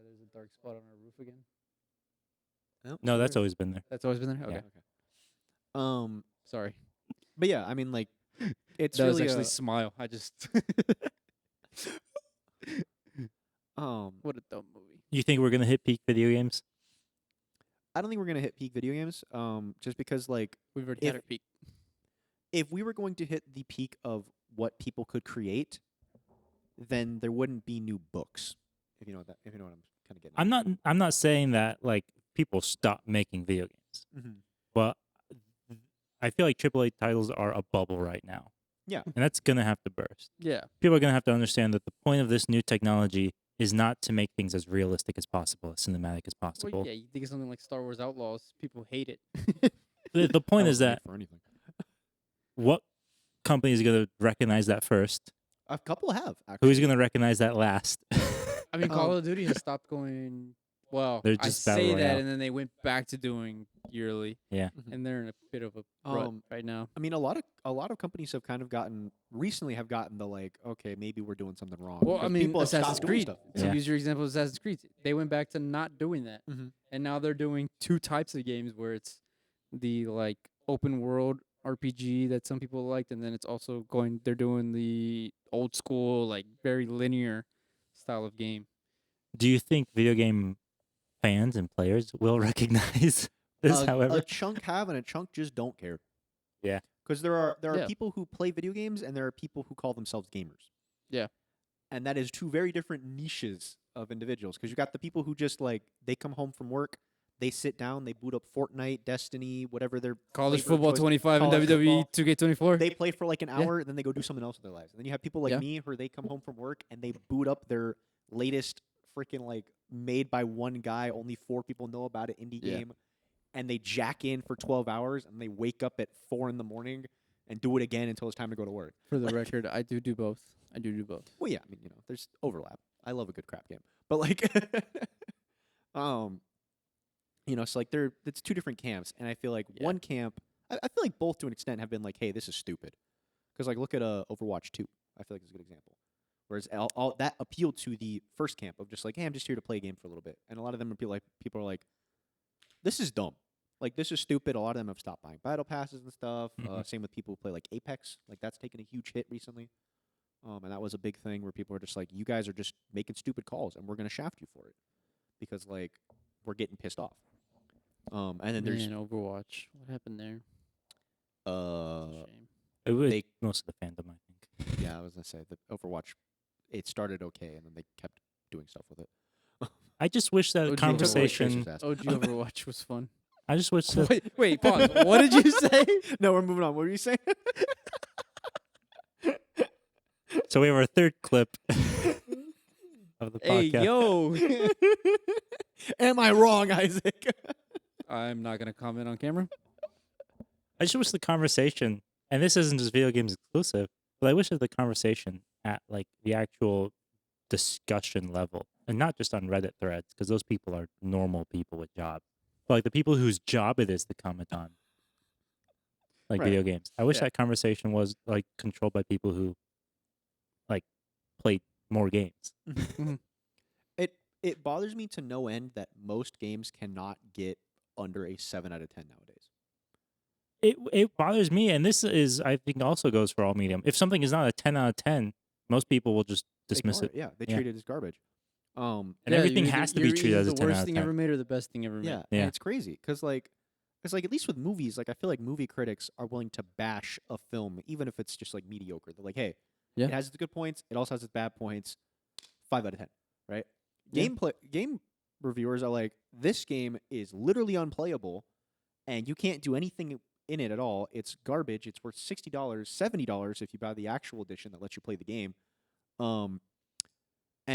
There's a dark spot on our roof again. No, that's weird. always been there. That's always been there. Okay, Okay. sorry. But yeah, I mean, like, it's That was really actually smile. I just what a dumb movie. You think we're gonna hit peak video games? I don't think we're gonna hit peak video games. Just because like We've already had If- our peak. if we were going to hit the peak of what people could create, then there wouldn't be new books. If you know what I'm kind of getting. I'm not saying that like people stop making video games, Mhm. but I feel like AAA titles are a bubble right now. Yeah. And that's gonna have to burst. Yeah. People are gonna have to understand that the point of this new technology is not to make things as realistic as possible, as cinematic as possible. Well, yeah, you think of something like Star Wars Outlaws, people hate it. The point That is wasn't made that for anything. what company is gonna recognize that first? A couple have actually. Who's gonna recognize that last? I mean, Call Um, of Duty has stopped going. Well, They're I just Battle say that, Royale. and then they went back to doing yearly, Mhm. and they're in a bit of a rut Um, right now. I mean, a lot of companies have kind of gotten the like, okay, maybe we're doing something wrong. Well, I because mean, people have Assassin's stopped doing Creed. stuff. So Yeah. use your example of Assassin's Creed. They went back to not doing that, Mhm. and now they're doing two types of games where it's the like open world RPG that some people liked, and then it's also they're doing the old school like very linear style of game. Do you think video game fans and players will recognize this? However, a chunk have and a chunk just don't care. Yeah. Because there are Yeah. people who play video games and there are people who call themselves gamers. Yeah. And that is two very different niches of individuals. Because you got the people who just like they come home from work, they sit down, they boot up Fortnite, Destiny, whatever their College flavor of football choice- 25 and college WWE football. 2K24. They play for like an Yeah. hour, then they go do something else with their lives. And then you have people like Yeah. me who they come home from work and they boot up their latest freaking like made by one guy, only 4 people know about it indie Yeah. game, and they jack in for 12 hours and they wake up at 4 in the morning and do it again until it's time to go to work. For the record, I do both. I do both. Well, yeah, I mean, there's overlap. I love a good crap game, but like, so like it's 2 different camps, and I feel like Yeah. one camp, I feel like both to an extent have been like, hey, this is stupid, because like look at Overwatch 2. I feel like it's a good example. Whereas all that appealed to the first camp of just like, hey, I'm just here to play a game for a little bit, and a lot of them people are like, this is dumb. Like, this is stupid. A lot of them have stopped buying battle passes and stuff. Mhm. Same with people who play like Apex. Like, that's taken a huge hit recently. And that was a big thing where people are just like, you guys are just making stupid calls, and we're going to shaft you for it. Because, like, we're getting pissed off. And then there's, Man, Overwatch. What happened there? Shame. it was they- most of the fandom, I think. yeah, I was going to say, the Overwatch, it started okay, and then they kept doing stuff with it. I just wish that OG conversation. Tracer's ass. OG Overwatch was fun. I just wish that Wait, pause. What did you say? No, we're moving on. What were you saying? So we have our third clip of the Hey, podcast. yo. Am I wrong, Isaac? I'm not going to comment on camera. I just wish the conversation, and this isn't just video games exclusive, but I wish that the conversation at like the actual discussion level, and not just on Reddit threads, because those people are normal people with jobs, but like the people whose job it is to comment on like Right. video games. I wish Yeah. that conversation was like controlled by people who like played more games. It bothers me to no end that most games cannot get under a 7 out of 10 nowadays. It bothers me, and this is, I think, also goes for all medium. If something is not a 10 out of 10, most people will just dismiss Ignore it. Yeah, they Yeah. treat it as garbage. And Yeah, everything you're either- has to be you're treated either as a the 10 worst out of thing 10. ever made or the best thing ever made. Yeah, Yeah. and it's crazy because like at least with movies, like I feel like movie critics are willing to bash a film even if it's just like mediocre. They're like, hey, Yeah. it has its good points, it also has its bad points. 5 out of 10, right? Yeah. Game reviewers are like, this game is literally unplayable, and you can't do anything in it at all. It's garbage. It's worth $60, $70 if you buy the actual edition that lets you play the game. And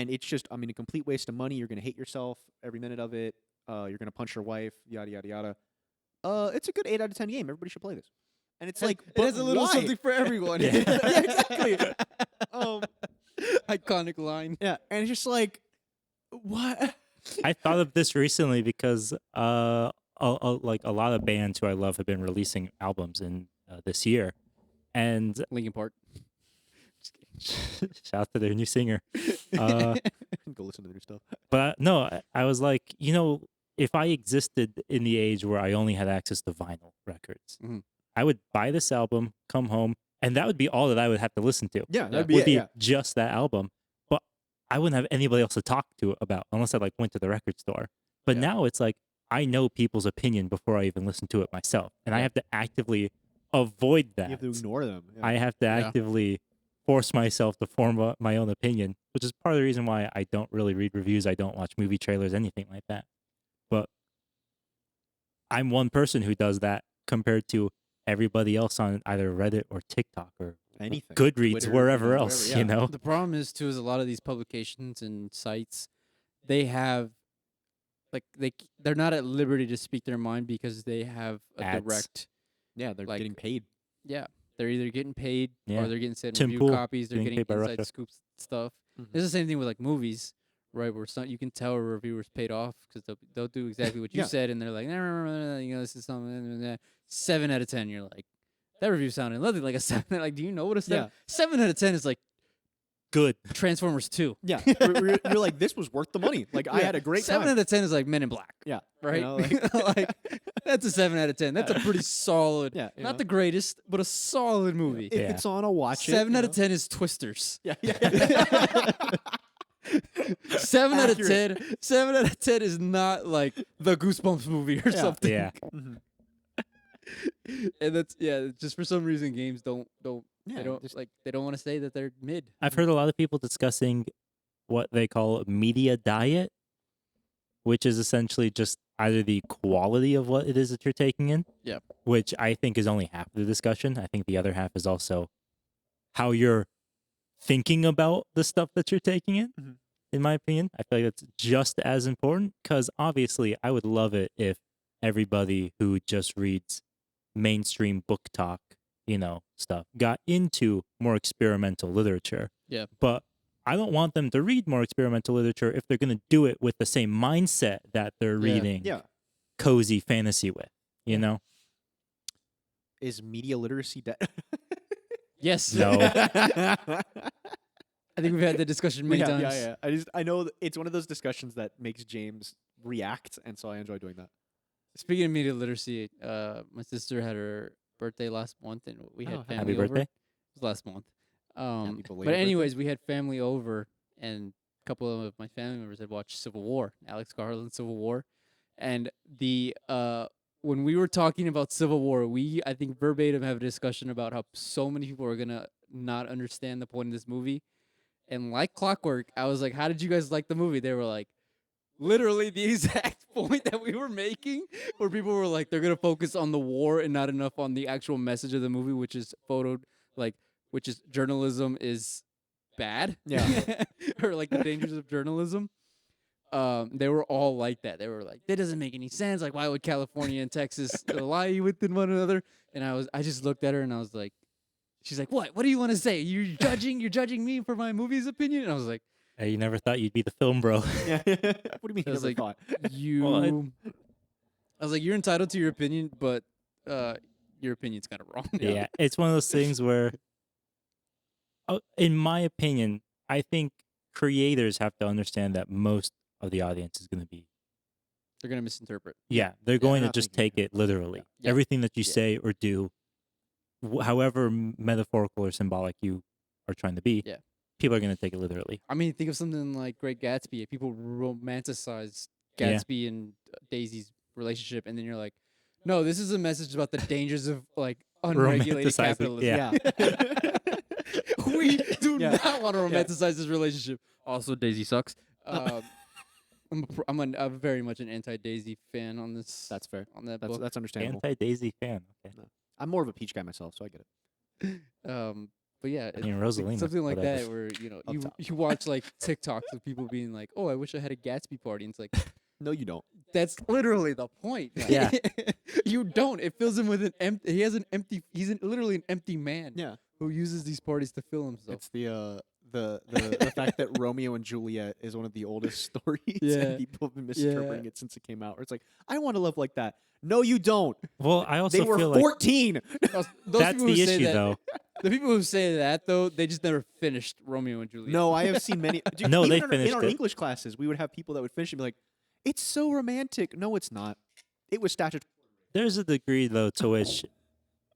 it's just, I mean, a complete waste of money. You're gonna hate yourself every minute of it. You're gonna punch your wife. Yada yada yada. It's a good 8 out of 10 game. Everybody should play this. And it's like, it has but a little why? something for everyone. Yeah. Yeah, exactly. Iconic line. Yeah, and it's just like, what? I thought of this recently because like a lot of bands who I love have been releasing albums in this year, and Linkin Park. shout out to their new singer. Uh, Go listen to the new stuff. But no, I was like, you know, if I existed in the age where I only had access to vinyl records, Mhm. I would buy this album, come home, and that would be all that I would have to listen to. Yeah, that'd be Would it. be Yeah. just that album. But I wouldn't have anybody else to talk to about unless I like went to the record store. But Yeah. now it's like I know people's opinion before I even listen to it myself, and I Yeah. have to actively avoid that. You have to ignore them. Yeah. I have to Yeah. actively force myself to form my own opinion, which is part of the reason why I don't really read reviews. I don't watch movie trailers, anything like that. But I'm one person who does that compared to everybody else on either Reddit or TikTok or Anything. Goodreads, Twitter, wherever whatever, else, yeah. you know? The problem is too is a lot of these publications and sites, they have they're not at liberty to speak their mind because they have a Ads. direct Yeah, they're like- getting paid. yeah. They're either getting paid Yeah. or they're getting sent Tim review Pool copies. They're getting getting paid by inside Russia. scoops stuff. Mhm. It's the same thing with like movies, right? Where you can tell a reviewer's paid off because they'll do exactly what you Yeah. said, and they're like, nah, you know, this is something. 7 out of 10. You're like, that review sounded nothing like a 7. Like, do you know what a 7? Yeah. 7 out of 10 is like Good. Transformers 2. Yeah, you're like, this was worth the money. Like, I Yeah. had a great 7 time. out of 10 is like Men in Black. Yeah, Right? you know, like, that's a 7 out of 10. That's a pretty solid, Yeah, you not know. the greatest, but a solid movie. If Yeah. it's on, I'll watch it. 7 you out of know? 10 is Twisters. Yeah, yeah. 7 out of Accurate. 10. 7 out of 10 is not like the Goosebumps movie or Yeah. something. Yeah. Mhm. And that's just for some reason games don't Yeah, they don't just- they don't want to say that they're mid. I've heard a lot of people discussing what they call media diet, which is essentially just either the quality of what it is that you're taking in, Yep. which I think is only half of the discussion. I think the other half is also how you're thinking about the stuff that you're taking in. Mhm. In my opinion, I feel like that's just as important because obviously I would love it if everybody who just reads mainstream book talk, stuff got into more experimental literature. Yeah. But I don't want them to read more experimental literature if they're going to do it with the same mindset that they're Yeah. reading Yeah. cozy fantasy with, you know? Is media literacy dead? Yes. No. I think we've had the discussion many times. Yeah. I know it's one of those discussions that makes James react, and so I enjoy doing that. Speaking of media literacy, my sister had her birthday last month, and we had Oh, family Happy over. birthday. It was last month. Happy But belated birthday. anyways, we had family over, and a couple of my family members had watched Civil War, Alex Garland Civil War, and the when we were talking about Civil War, we I think verbatim have a discussion about how so many people are gonna not understand the point of this movie, and like clockwork, I was like, "How did you guys like the movie?" They were like, literally the exact point that we were making, where people were like, they're gonna focus on the war and not enough on the actual message of the movie, which is which is journalism is bad. Yeah. Or like the dangers of journalism. They were all like that. They were like, that doesn't make any sense. Like, why would California and Texas lie within one another? And I just looked at her and I was like, she's like, what? What do you want to say? You're judging me for my movie's opinion? And I was like, You never thought you'd be the film bro. Yeah. What do you mean? I was Never like, thought? You, Well, I was like, you're entitled to your opinion, but your opinion's kind of wrong. Yeah, it's one of those things where, in my opinion, I think creators have to understand that most of the audience is going to be, They're gonna misinterpret. they're going they're to not just thinking, take it literally. Yeah. Everything that you Yeah. say or do, however metaphorical or symbolic you are trying to be, Yeah. people are going to take it literally. I mean, think of something like Great Gatsby. People romanticize Yeah. Gatsby and Daisy's relationship, and then you're like, no, this is a message about the dangers of like unregulated Romanticizing, capitalism. yeah. We do Yeah. not want to romanticize this relationship. Also, Daisy sucks. I'm a very much an anti-Daisy fan on this. That's fair. on that book. That's understandable. Anti-Daisy fan. Okay. I'm more of a Peach guy myself, so I get it. But yeah, I mean, it's Rosalina. something like whatever. that, where Up you top. you watch like TikToks of people being like, "Oh, I wish I had a Gatsby party." And it's like, No, you don't. that's literally the point. Yeah. You don't. It fills him with an empty. He has an empty. Literally an empty man. Yeah. Who uses these parties to fill himself. It's the fact that Romeo and Juliet is one of the oldest stories, Yeah. and people have been misinterpreting Yeah. it since it came out. Where it's like, I want to love like that. No, you don't. Well, I also They were feel like 14. Those that's people who the say issue, that, though. The people who say that though, they just never finished Romeo and Juliet. No, I have seen many. Dude, No, even they in our- finished in our it. English classes, we would have people that would finish and be like, "It's so romantic." No, it's not. It was statutory. There's a degree, though, to which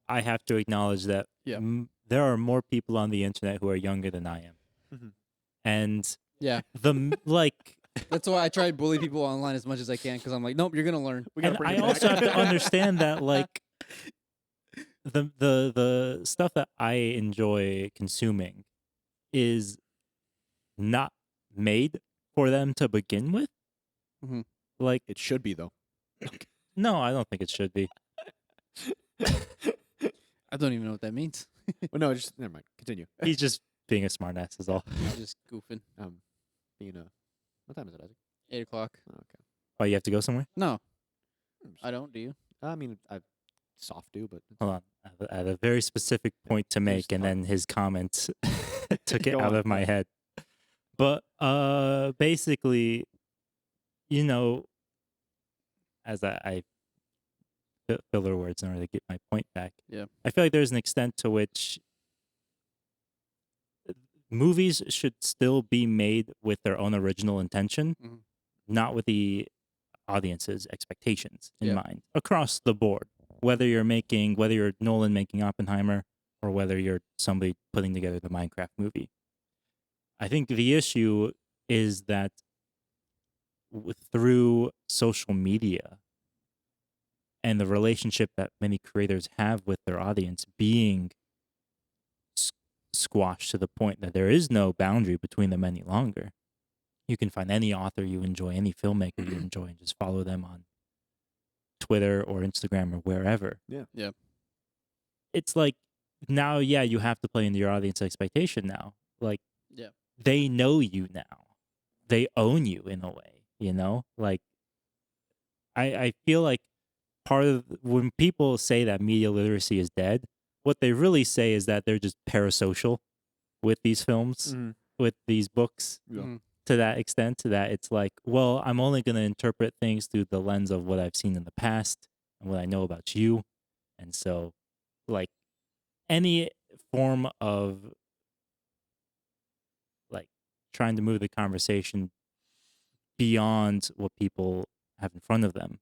I have to acknowledge that Yeah. there are more people on the internet who are younger than I am. Mhm. And Yeah, like, that's why I try to bully people online as much as I can because I'm like, nope, you're gonna learn. We gotta and bring I it back. also have to understand that, like, the stuff that I enjoy consuming is not made for them to begin with. Mhm. Like, It should be though. no, I don't think it should be. I don't even know what that means. Well, no, just never mind. Continue. He's just being a smartass, is all. I'm just goofing. Being a what time is it, Isaac? 8 o'clock. Oh, okay. Oh, you have to go somewhere? No, I don't. Do you? I mean, I soft do, but Hold on. I have a very specific point to make, and talk. then his comment took it Go out on. of my head. But basically, you know, as I filler words in order to get my point back. Yeah. I feel like there's an extent to which movies should still be made with their own original intention, Mhm. not with the audience's expectations in Yeah. mind across the board. Whether you're Nolan making Oppenheimer or whether you're somebody putting together the Minecraft movie. I think the issue is that through social media and the relationship that many creators have with their audience being squashed to the point that there is no boundary between them any longer. You can find any author you enjoy, any filmmaker you enjoy, and just follow them on Twitter or Instagram or wherever. Yeah. Yeah. It's like now, yeah, you have to play into your audience expectation now. Like, Yeah. they know you now. They own you in a way, you know? Like, I feel like part of when people say that media literacy is dead, what they really say is that they're just parasocial with these films, Mhm. with these books, Yeah. Mhm. to that extent, to that it's like, well, I'm only going to interpret things through the lens of what I've seen in the past and what I know about you. And so, like, any form of like trying to move the conversation beyond what people have in front of them,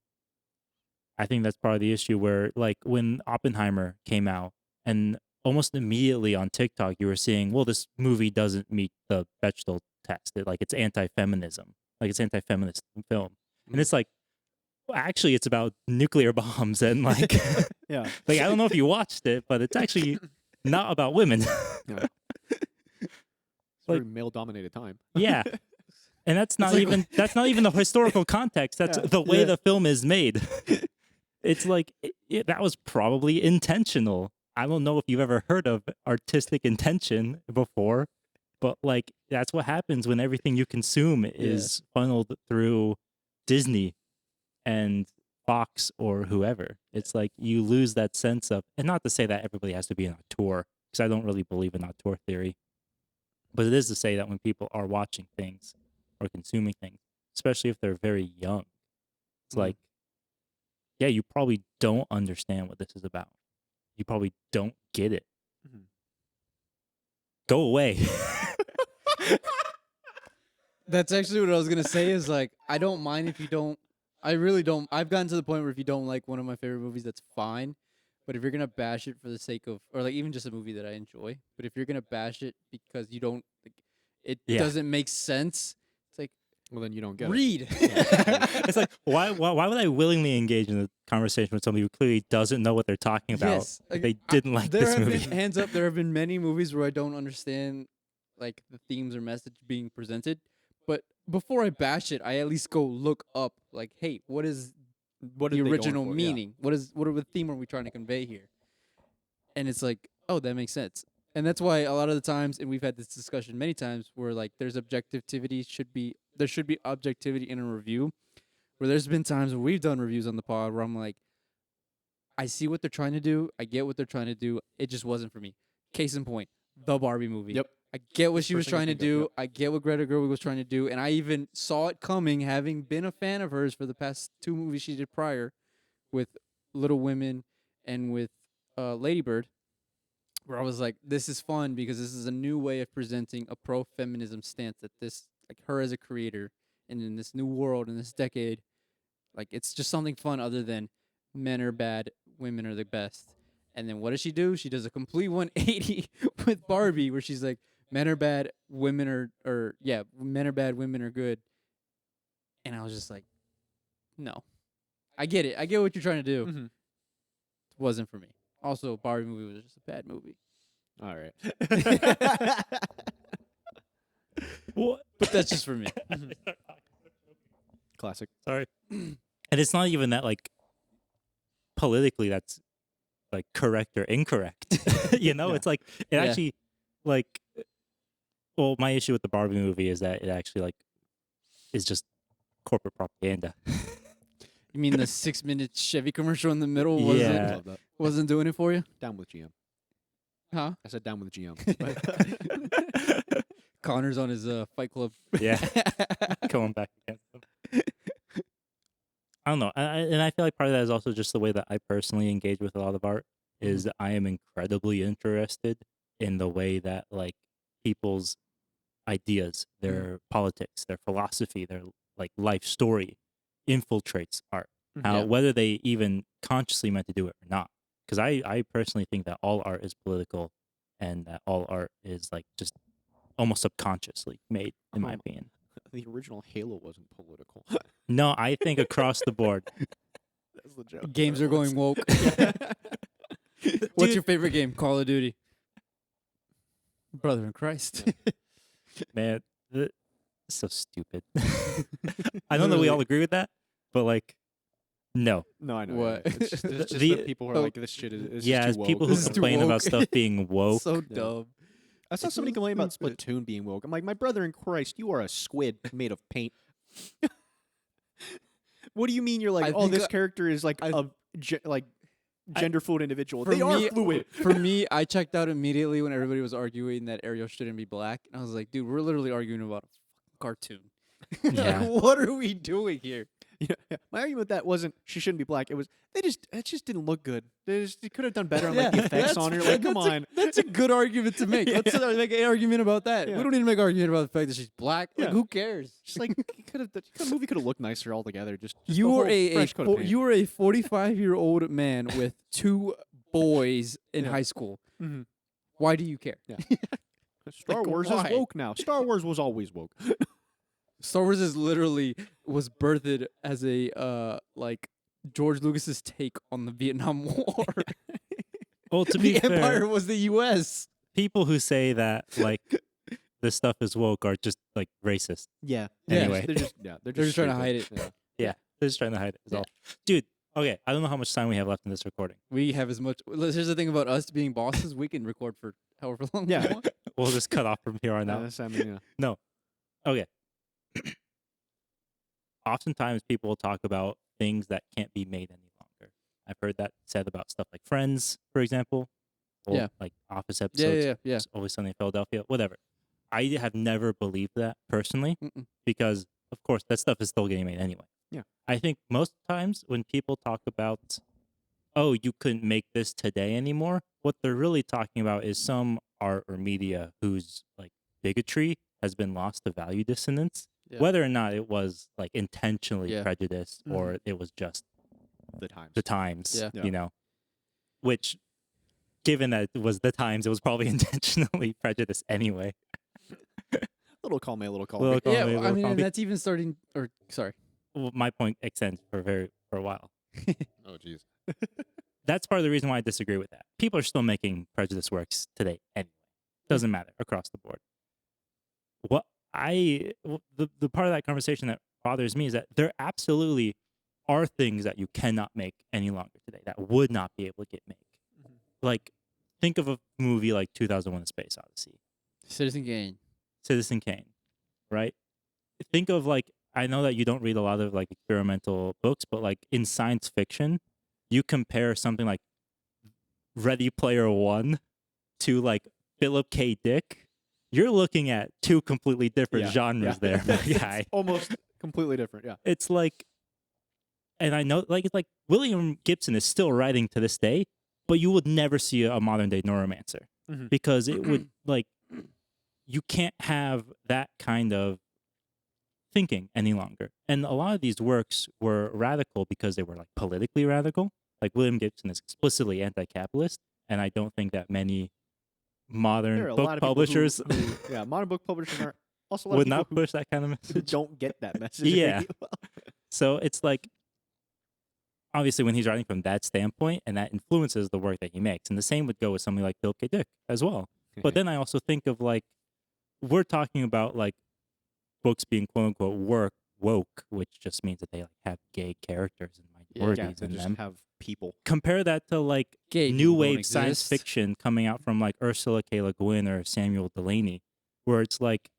I think that's part of the issue where, like, when Oppenheimer came out and almost immediately on TikTok, you were seeing, well, this movie doesn't meet the Bechdel test. It's anti-feminism. Like, it's anti-feminist film. And it's like, well, actually, it's about nuclear bombs. And, like, Yeah. like, I don't know if you watched it, but it's actually not about women. It's a very male-dominated time. Yeah. And that's not like- even the historical context. That's Yeah. the way Yeah. the film is made. It's like that was probably intentional. I don't know if you've ever heard of artistic intention before, but like that's what happens when everything you consume is funneled through Disney and Fox or whoever. It's like you lose that sense of, and not to say that everybody has to be an auteur, because I don't really believe in auteur theory. But it is to say that when people are watching things or consuming things, especially if they're very young, it's Mhm. like, yeah, you probably don't understand what this is about. You probably don't get it. Mhm. Go away. That's actually what I was gonna say. Is like I don't mind if you don't. I really don't. I've gotten to the point where if you don't like one of my favorite movies, that's fine. But if you're gonna bash it for the sake of, or like even just a movie that I enjoy, but if you're gonna bash it because you don't, like, it Yeah. doesn't make sense. It's like Well, then you don't get it. read. It's like, why would I willingly engage in a conversation with somebody who clearly doesn't know what they're talking about? Yes, if like, they didn't like there this have movie. been hands up. There have been many movies where I don't understand like the themes or message being presented. But before I bash it, I at least go look up. Like, hey, what is What the are they going original for? Yeah. meaning? What are the theme are we trying to convey here? And it's like, oh, that makes sense. And that's why a lot of the times, and we've had this discussion many times, where like there should be objectivity in a review. Where there's been times where we've done reviews on the pod where I'm like, I see what they're trying to do, I get what they're trying to do. It just wasn't for me. Case in point, the Barbie movie. Yep. I get what That's she the was first thing I trying to think of, do. yep. I get what Greta Gerwig was trying to do, and I even saw it coming, having been a fan of hers for the past 2 movies she did prior, with Little Women and with Lady Bird, where I was like, this is fun because this is a new way of presenting a pro-feminism stance that this, like her as a creator, and in this new world, in this decade, like it's just something fun other than men are bad, women are the best. And then what does she do? She does a complete 180 with Barbie, where she's like, men are bad, women are, or yeah, men are bad, women are good. And I was just like, no, I get it. I get what you're trying to do. Mhm. It wasn't for me. Also, Barbie movie was just a bad movie. All right. What? But that's just for me. Classic. Sorry. And it's not even that like politically that's like correct or incorrect. You know, Yeah. it's like it Yeah. actually like well, my issue with the Barbie movie is that it actually like is just corporate propaganda. You mean the 6-minute Chevy commercial in the middle Yeah. Love that. wasn't doing it for you? Down with GM. Huh? I said down with GM. Connor's on his Fight Club. Yeah. Going back against them. I don't know. And I feel like part of that is also just the way that I personally engage with a lot of art is I am incredibly interested in the way that like people's ideas, their politics, their philosophy, their like life story infiltrates art. How Yeah. whether they even consciously meant to do it or not. Because I personally think that all art is political and that all art is like just almost subconsciously made, in my Oh. opinion. The original Halo wasn't political. No, I think across the board. That's the joke. Games are going woke. What's Dude. your favorite game? Call of Duty. Brother in Christ. Man, it's so stupid. I know that we all agree with that, but like, no. No, I know. What? It's just The- that people are oh, like, this shit is Yeah, too it's woke. people who This is too complain about woke. stuff being woke. So Yeah. dumb. I saw It's somebody so complain about stupid. Splatoon being woke. I'm like, my brother in Christ, you are a squid made of paint. What do you mean you're like, I oh, think this I- character is like a gender fluid individual? For They are me- fluid. For me, I checked out immediately when everybody was arguing that Ariel shouldn't be black. And I was like, dude, we're literally arguing about a fucking cartoon. Like, Yeah. what are we doing here? Yeah. My argument with that wasn't she shouldn't be black. It was it just didn't look good. They could have done better on like the effects on her. Like, come on. That's a good argument to make. Let's make an argument about that. Yeah. We don't need to make an argument about the fact that she's black. Like, Yeah. who cares? Just like the movie could have looked nicer altogether. Just You the were whole fresh coat of paint. you were a 45-year-old man with 2 boys in Yeah. high school. Mhm. Why do you care? Star Like, Wars why? is woke now. Star Wars was always woke. Star Wars is literally was birthed as a like George Lucas's take on the Vietnam War. Well, to be The fair, Empire was the U.S. people who say that like this stuff is woke are just like racist. Yeah. Anyway. they're just They're just trying to stupid. hide it. Yeah. Yeah, they're just trying to hide it. Is Yeah. all. Dude, okay, I don't know how much time we have left in this recording. We have as much. Here's the thing about us being bosses: we can record for however long Yeah. we want. We'll just cut off from here on out. I mean, yeah. Okay. Oftentimes people will talk about things that can't be made any longer. I've heard that said about stuff like Friends, for example. Or Yeah. like Office Yeah, episodes. yeah, yeah. Always Sunny in Philadelphia, whatever. I have never believed that personally Mm-mm. because, of course, that stuff is still getting made anyway. Yeah. I think most times when people talk about, oh, you couldn't make this today anymore, what they're really talking about is some art or media whose like bigotry has been lost to value dissonance, Yeah. whether or not it was like intentionally Yeah. prejudiced or it was just The times. the times, Yeah. Yeah. you know, which, given that it was the times, it was probably intentionally prejudiced anyway. Little call me, a little call Little me. call Yeah, me, well, I little mean, call and me. that's even starting. Or sorry. Well, my point extends for a while. Oh, jeez. That's part of the reason why I disagree with that. People are still making prejudice works today anyway. Doesn't matter across the board. The part of that conversation that bothers me is that there absolutely are things that you cannot make any longer today that would not be able to get made. Like, think of a movie like 2001: A Space Odyssey, Citizen Kane. Citizen Kane, right? Think of like, I know that you don't read a lot of like experimental books, but like in science fiction, you compare something like Ready Player One to like Philip K. Dick, you're looking at two completely different genres there, my guy. Almost completely different. Yeah. It's like, and I know, like, it's like William Gibson is still writing to this day, but you would never see a modern day neuromancer Mhm. because it would like, you can't have that kind of thinking any longer. And a lot of these works were radical because they were like politically radical. Like William Gibson is explicitly anti-capitalist, and I don't think that many modern There are a book lot of people publishers yeah, modern book publishers are also a lot would of not people push that kind of who message. don't get that message. Yeah. very well. So it's like, obviously, when he's writing from that standpoint, and that influences the work that he makes. And the same would go with somebody like Philip K. Dick as well. But then I also think of like, we're talking about like books being quote unquote woke, which just means that they like have gay characters and minorities they in just them. have people. Compare that to like Gay new people don't wave science exist. fiction coming out from like Ursula K. Le Guin or Samuel Delany, where it's like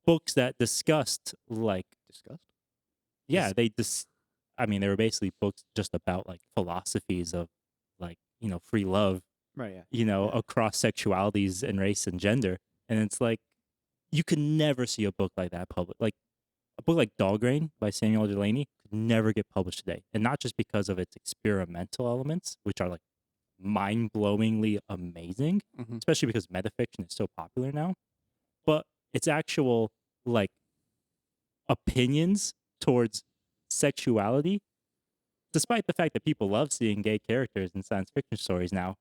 books that discussed like, Discussed. yeah, I mean, they were basically books just about like philosophies of like, you know, free love, Right. Yeah. you know, across sexualities and race and gender. And it's like, you could never see a book like that published. Like a book like Dahlgren by Samuel Delany could never get published today. And not just because of its experimental elements, which are like mind-blowingly amazing, Mhm. especially because metafiction is so popular now, but its actual like opinions towards sexuality, despite the fact that people love seeing gay characters in science fiction stories now,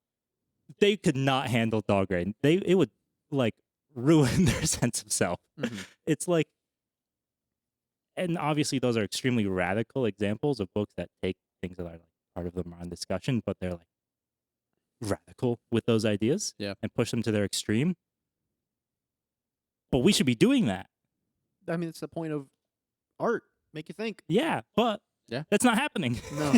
they could not handle Dahlgren. It would like ruin their sense of self. Mhm. It's like, and obviously those are extremely radical examples of books that take things that are like part of the modern discussion, but they're like radical with those ideas, Yeah. and push them to their extreme. But we should be doing that. I mean, it's the point of art. Make you think. Yeah, but Yeah. that's not happening. No,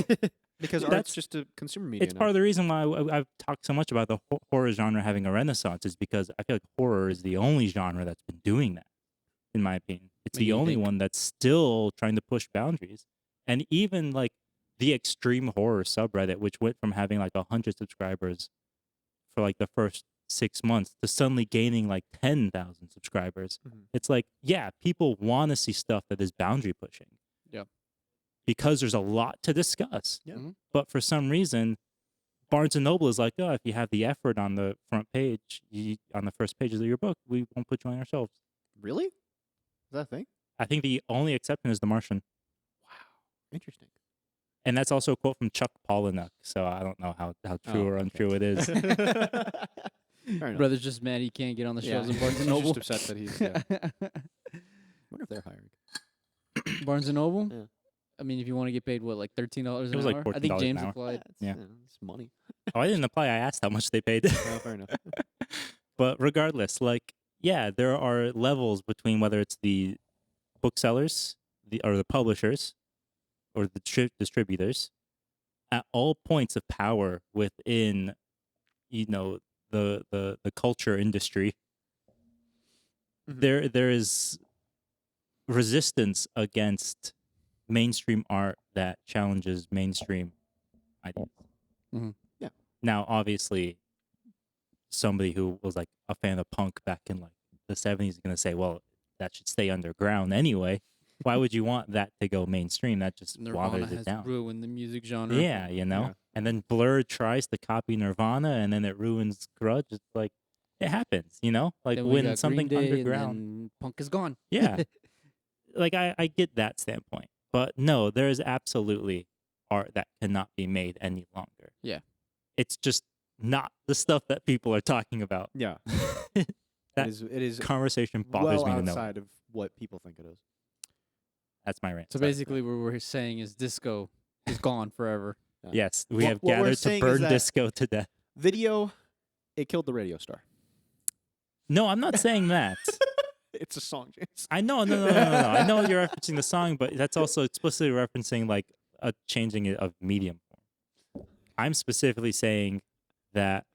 because That's- art's just a consumer media. It's part of the reason why I've talked so much about the horror genre having a renaissance, is because I feel like horror is the only genre that's been doing that, in my opinion. It's What do the you only think? one that's still trying to push boundaries. And even like the extreme horror subreddit, which went from having like 100 subscribers for like the first 6 months to suddenly gaining like 10,000 subscribers. Mhm. It's like, yeah, people want to see stuff that is boundary pushing. Yeah. Because there's a lot to discuss. Yeah. Mhm. But for some reason, Barnes and Noble is like, oh, if you have the effort on the front page, on the first pages of your book, we won't put you on ourselves. Really? Is that a thing? I think the only exception is The Martian. Interesting. And that's also a quote from Chuck Palahniuk. So I don't know how true Oh, or okay. untrue it is. Fair enough. Brother's just mad he can't get on the Yeah, shelves of Barnes he's and Noble. just upset that he's. Yeah. I wonder if they're hiring. Barnes and Noble. Yeah. I mean, if you want to get paid, what, like $13 an was like hour? I think $14 James an hour. applied. Yeah. It's money. Oh, I didn't apply. I asked how much they paid. Oh, fair enough. But regardless, like, yeah, there are levels between whether it's the booksellers, or the publishers, or the distributors, at all points of power within, you know, the culture industry. Mhm. There is resistance against mainstream art that challenges mainstream ideas. Mhm. Yeah. Now, obviously, somebody who was like a fan of punk back in like the 70s is going to say, well, that should stay underground anyway. Why would you want that to go mainstream? That just Nirvana waters it has down. ruined the music genre. Yeah, you know? Yeah. And then Blur tries to copy Nirvana and then it ruins Grudge. It's like, it happens, you know? Like Then we when got something Green Day, underground. and then punk is gone. Yeah. Like I get that standpoint. But no, there is absolutely art that cannot be made any longer. Yeah. It's just not the stuff that people are talking about. Yeah. That it is conversation bothers well me to know. outside of what people think it is. That's my rant. So basically, what we're saying is disco is gone forever. Yes, we What- have what we're gathered to saying is burn that- disco to death. Video, it killed the radio star. No, I'm not saying that. It's a song, James. I know, no. I know you're referencing the song, but that's also explicitly referencing like a changing it of medium form. I'm specifically saying that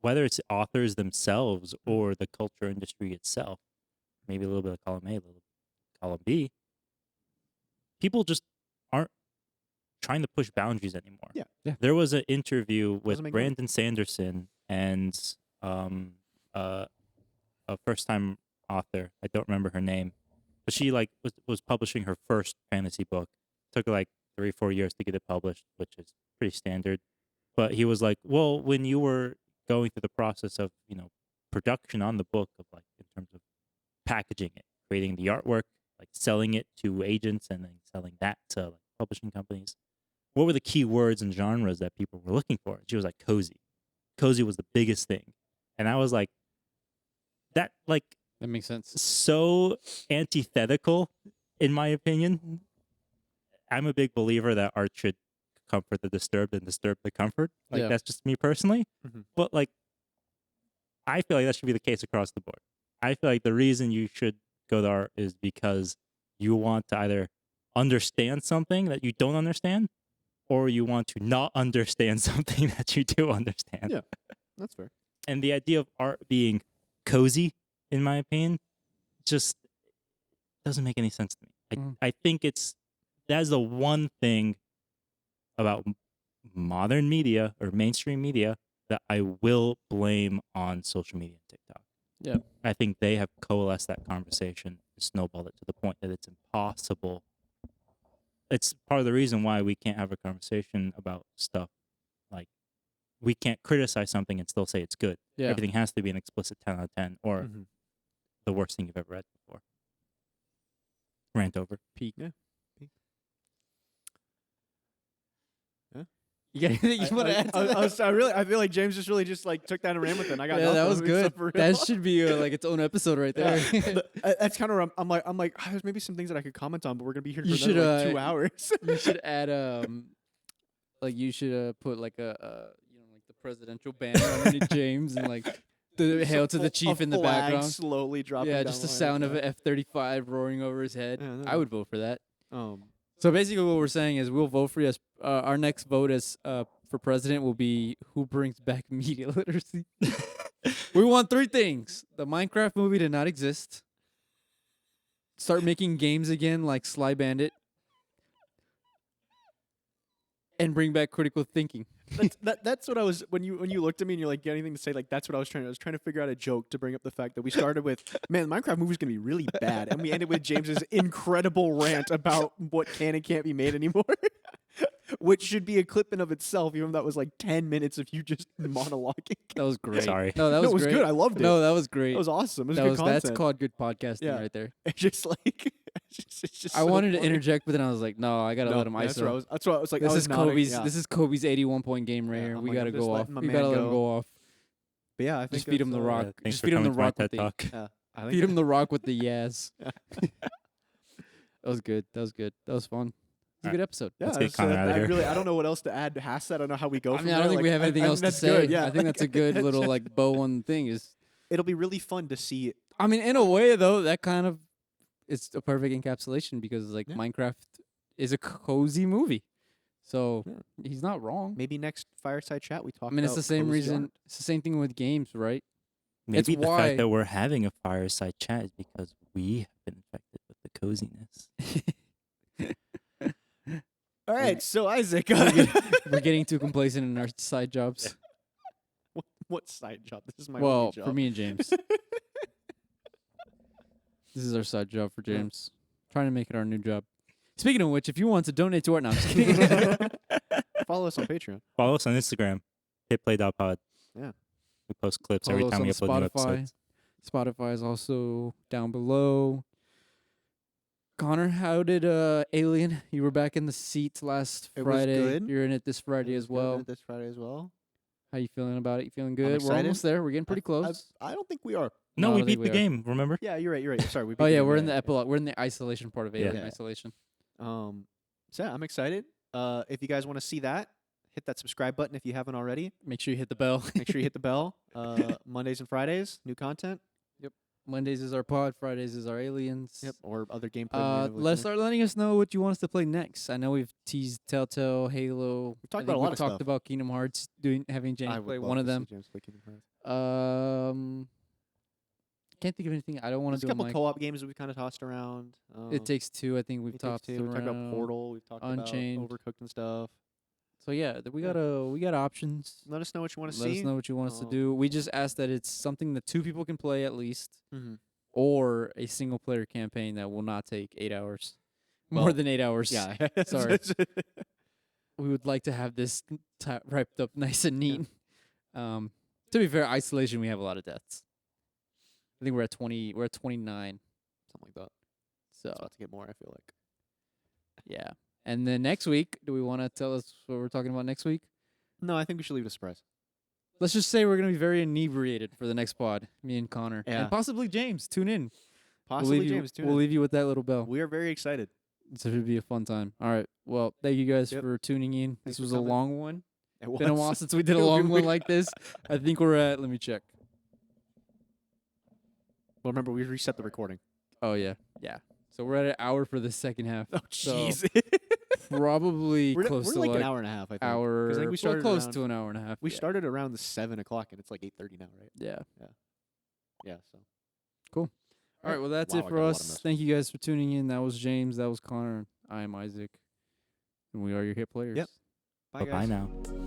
whether it's authors themselves or the culture industry itself, maybe a little bit of column A, a little bit of column B, people just aren't trying to push boundaries anymore. Yeah. Yeah. There was an interview with Doesn't make money. Brandon Sanderson and a first-time author. I don't remember her name, but she was publishing her first fantasy book. Took her like 3-4 years to get it published, which is pretty standard. But he was like, "Well, when you were going through the process of production on the book, of like in terms of packaging it, creating the artwork, like selling it to agents, and then selling that to like publishing companies, what were the key words and genres that people were looking for?" She was like, "Cozy. Cozy was the biggest thing," and I was like, "That like." That makes sense. So antithetical, in my opinion. I'm a big believer that art should comfort the disturbed and disturb the comfort. Like Yeah. that's just me personally. Mhm. But like, I feel like that should be the case across the board. I feel like the reason you should go to art is because you want to either understand something that you don't understand, or you want to not understand something that you do understand. Yeah. That's fair. And the idea of art being cozy, in my opinion, just doesn't make any sense to me. Mm. I think that's the one thing about modern media or mainstream media that I will blame on social media and TikTok. Yeah. I think they have coalesced that conversation and snowballed it to the point that it's impossible. It's part of the reason why we can't have a conversation about stuff. Like, we can't criticize something and still say it's good. Yeah. Everything has to be an explicit 10 out of 10 or Mhm. the worst thing you've ever read before. Rant over. Peak. Yeah. You got anything you want to add to that? I feel like James just really just like took that and ran with it. And I got Yeah, that nothing. was I mean, good. except for That real. should be like its own episode right there. That's kind of I'm like there's maybe some things that I could comment on, but we're gonna be here for You another should, like 2 hours. You should add like you should put like a like the presidential banner underneath James and like the hail to the chief in the flag background. slowly dropping. Yeah, down just the line, sound of yeah. an F-35 roaring over his head. Yeah, I would vote for that. Um, So basically, what we're saying is we'll vote for you. As, our next vote as for president will be who brings back media literacy. We want 3 things: the Minecraft movie to not exist, start making games again like Sly Bandit, and bring back critical thinking. that's what I was when you looked at me and you're like, "Got anything to say?" Like that's what I was trying to figure out a joke to bring up the fact that we started with, "Man, the Minecraft movie's gonna be really bad," and we ended with James's incredible rant about what can and can't be made anymore, which should be a clip in of itself, even if that was like 10 minutes of you just monologuing. That was great. Sorry. No, that No, was it was great. good. I loved it. No, that was great. That was awesome. It was That good was content. that's called good podcasting Yeah. right there. It's just like it's just I so wanted to funny. interject, but then I was like, no, I gotta No, let him that's ISO. what I was like. I This was is nodding, Kobe's. yeah. This is Kobe's 81-point game right Yeah, here. I'm We like, gotta I'm just go off. letting my We man gotta let him go. go off. But yeah, I think Just feed him the that's, rock. Thanks Just for feed him the coming to my rock with TED the Talk. Yeah, I think feed him the rock with the yaz. Yeah. That was good. That was good. That was fun. It's a Alright. good episode. Yeah, Let's get it's, Connor outta I here. really, I don't know what else to add past that. I don't know how we go I from mean, I there. don't think we Like, have anything else to that's say. good, yeah, I think that's a good little like bow on the thing. Is It'll be really fun to see. I mean, in a way though, that kind of it's a perfect encapsulation because like Yeah. Minecraft is a cozy movie. So Yeah. he's not wrong. Maybe next fireside chat we talk. I mean, it's about the same cozy reason. art. It's the same thing with games, right? It's Maybe the why- fact that we're having a fireside chat is because we have been infected with the coziness. All right, so Isaac, We're getting too complacent in our side jobs. What side job? This is my well, only job. for me and James. This is our side job for Yeah. James. Trying to make it our new job. Speaking of which, if you want to donate to our... No, I'm just kidding. Follow us on Patreon. Follow us on Instagram, hitplay.pod. Yeah. We post clips Follow every us time on we upload new Spotify. episodes. Spotify is also down below. Connor, how did Alien? You were back in the seat last It was Friday. good. You're in it this Friday It as was good well. This Friday as well. How you feeling about it? You feeling good? We're excited. almost there. We're getting pretty close. I don't think we are. No, No, I we don't beat think the we are. game, remember? Yeah, you're right. You're right. Sorry, we. beat Oh yeah, game, we're in yeah, the yeah. epilogue. We're in the isolation part of Yeah. Alien Yeah. Isolation. So yeah, I'm excited. If you guys want to see that, hit that subscribe button if you haven't already. Make sure you hit the bell. Make sure you hit the bell. Mondays and Fridays, new content. Mondays is our pod. Fridays is our aliens. Or other gameplay. Let's start letting us know what you want us to play next. I know we've teased Telltale, Halo. We've talked I about a think lot we've of talked stuff. about Kingdom Hearts having James play one of them. Can't think of anything. I don't want There's to a do. couple Like, co-op games that we've kind of tossed around. It Takes Two. I think we've It Takes talked Two. We talked about around. Portal. We've talked Unchained. about Overcooked and stuff. So yeah, we Yeah. got options. Let us know what you want to Let see. us know what you want us to Um, do. We just ask that it's something that 2 people can play at least, Mm-hmm. or a single player campaign that will not take 8 hours. More Well, than 8 hours. Yeah. Sorry. We would like to have this wrapped up nice and neat. To be fair, isolation we have a lot of deaths. I think we're at 20. We're at 29. Something like that. So It's about to get more. I feel like. yeah. And then next week, do we want to tell us what we're talking about next week? No, I think we should leave it a surprise. Let's just say we're gonna be very inebriated for the next pod. Me and Connor, Yeah. and possibly James. Tune in. Possibly we'll leave James. You, tune we'll in. leave you with that little bell. We are very excited. So it should be a fun time. All right. Well, thank you guys Yep. for tuning in. Thanks This for was a coming. long one. It Been a was. while since we did a We- long one we- like this. I think we're at. Let me check. Well, remember we reset the recording. Oh yeah, yeah. So we're at an hour for the second half. Oh So jeez. probably we're close we're to like like an hour and a half. I think. hour. 'Cause I think we well, started close around- to an hour and a half. We yeah. started around the 7:00 and it's like 8:30 now, right? Yeah. Yeah. So. All right. Well, that's Wow, it I for got a lot of us. messages. Thank you guys for tuning in. That was James. That was Connor. I am Isaac. And we are your hit players. Yep. Bye, Bye guys. now.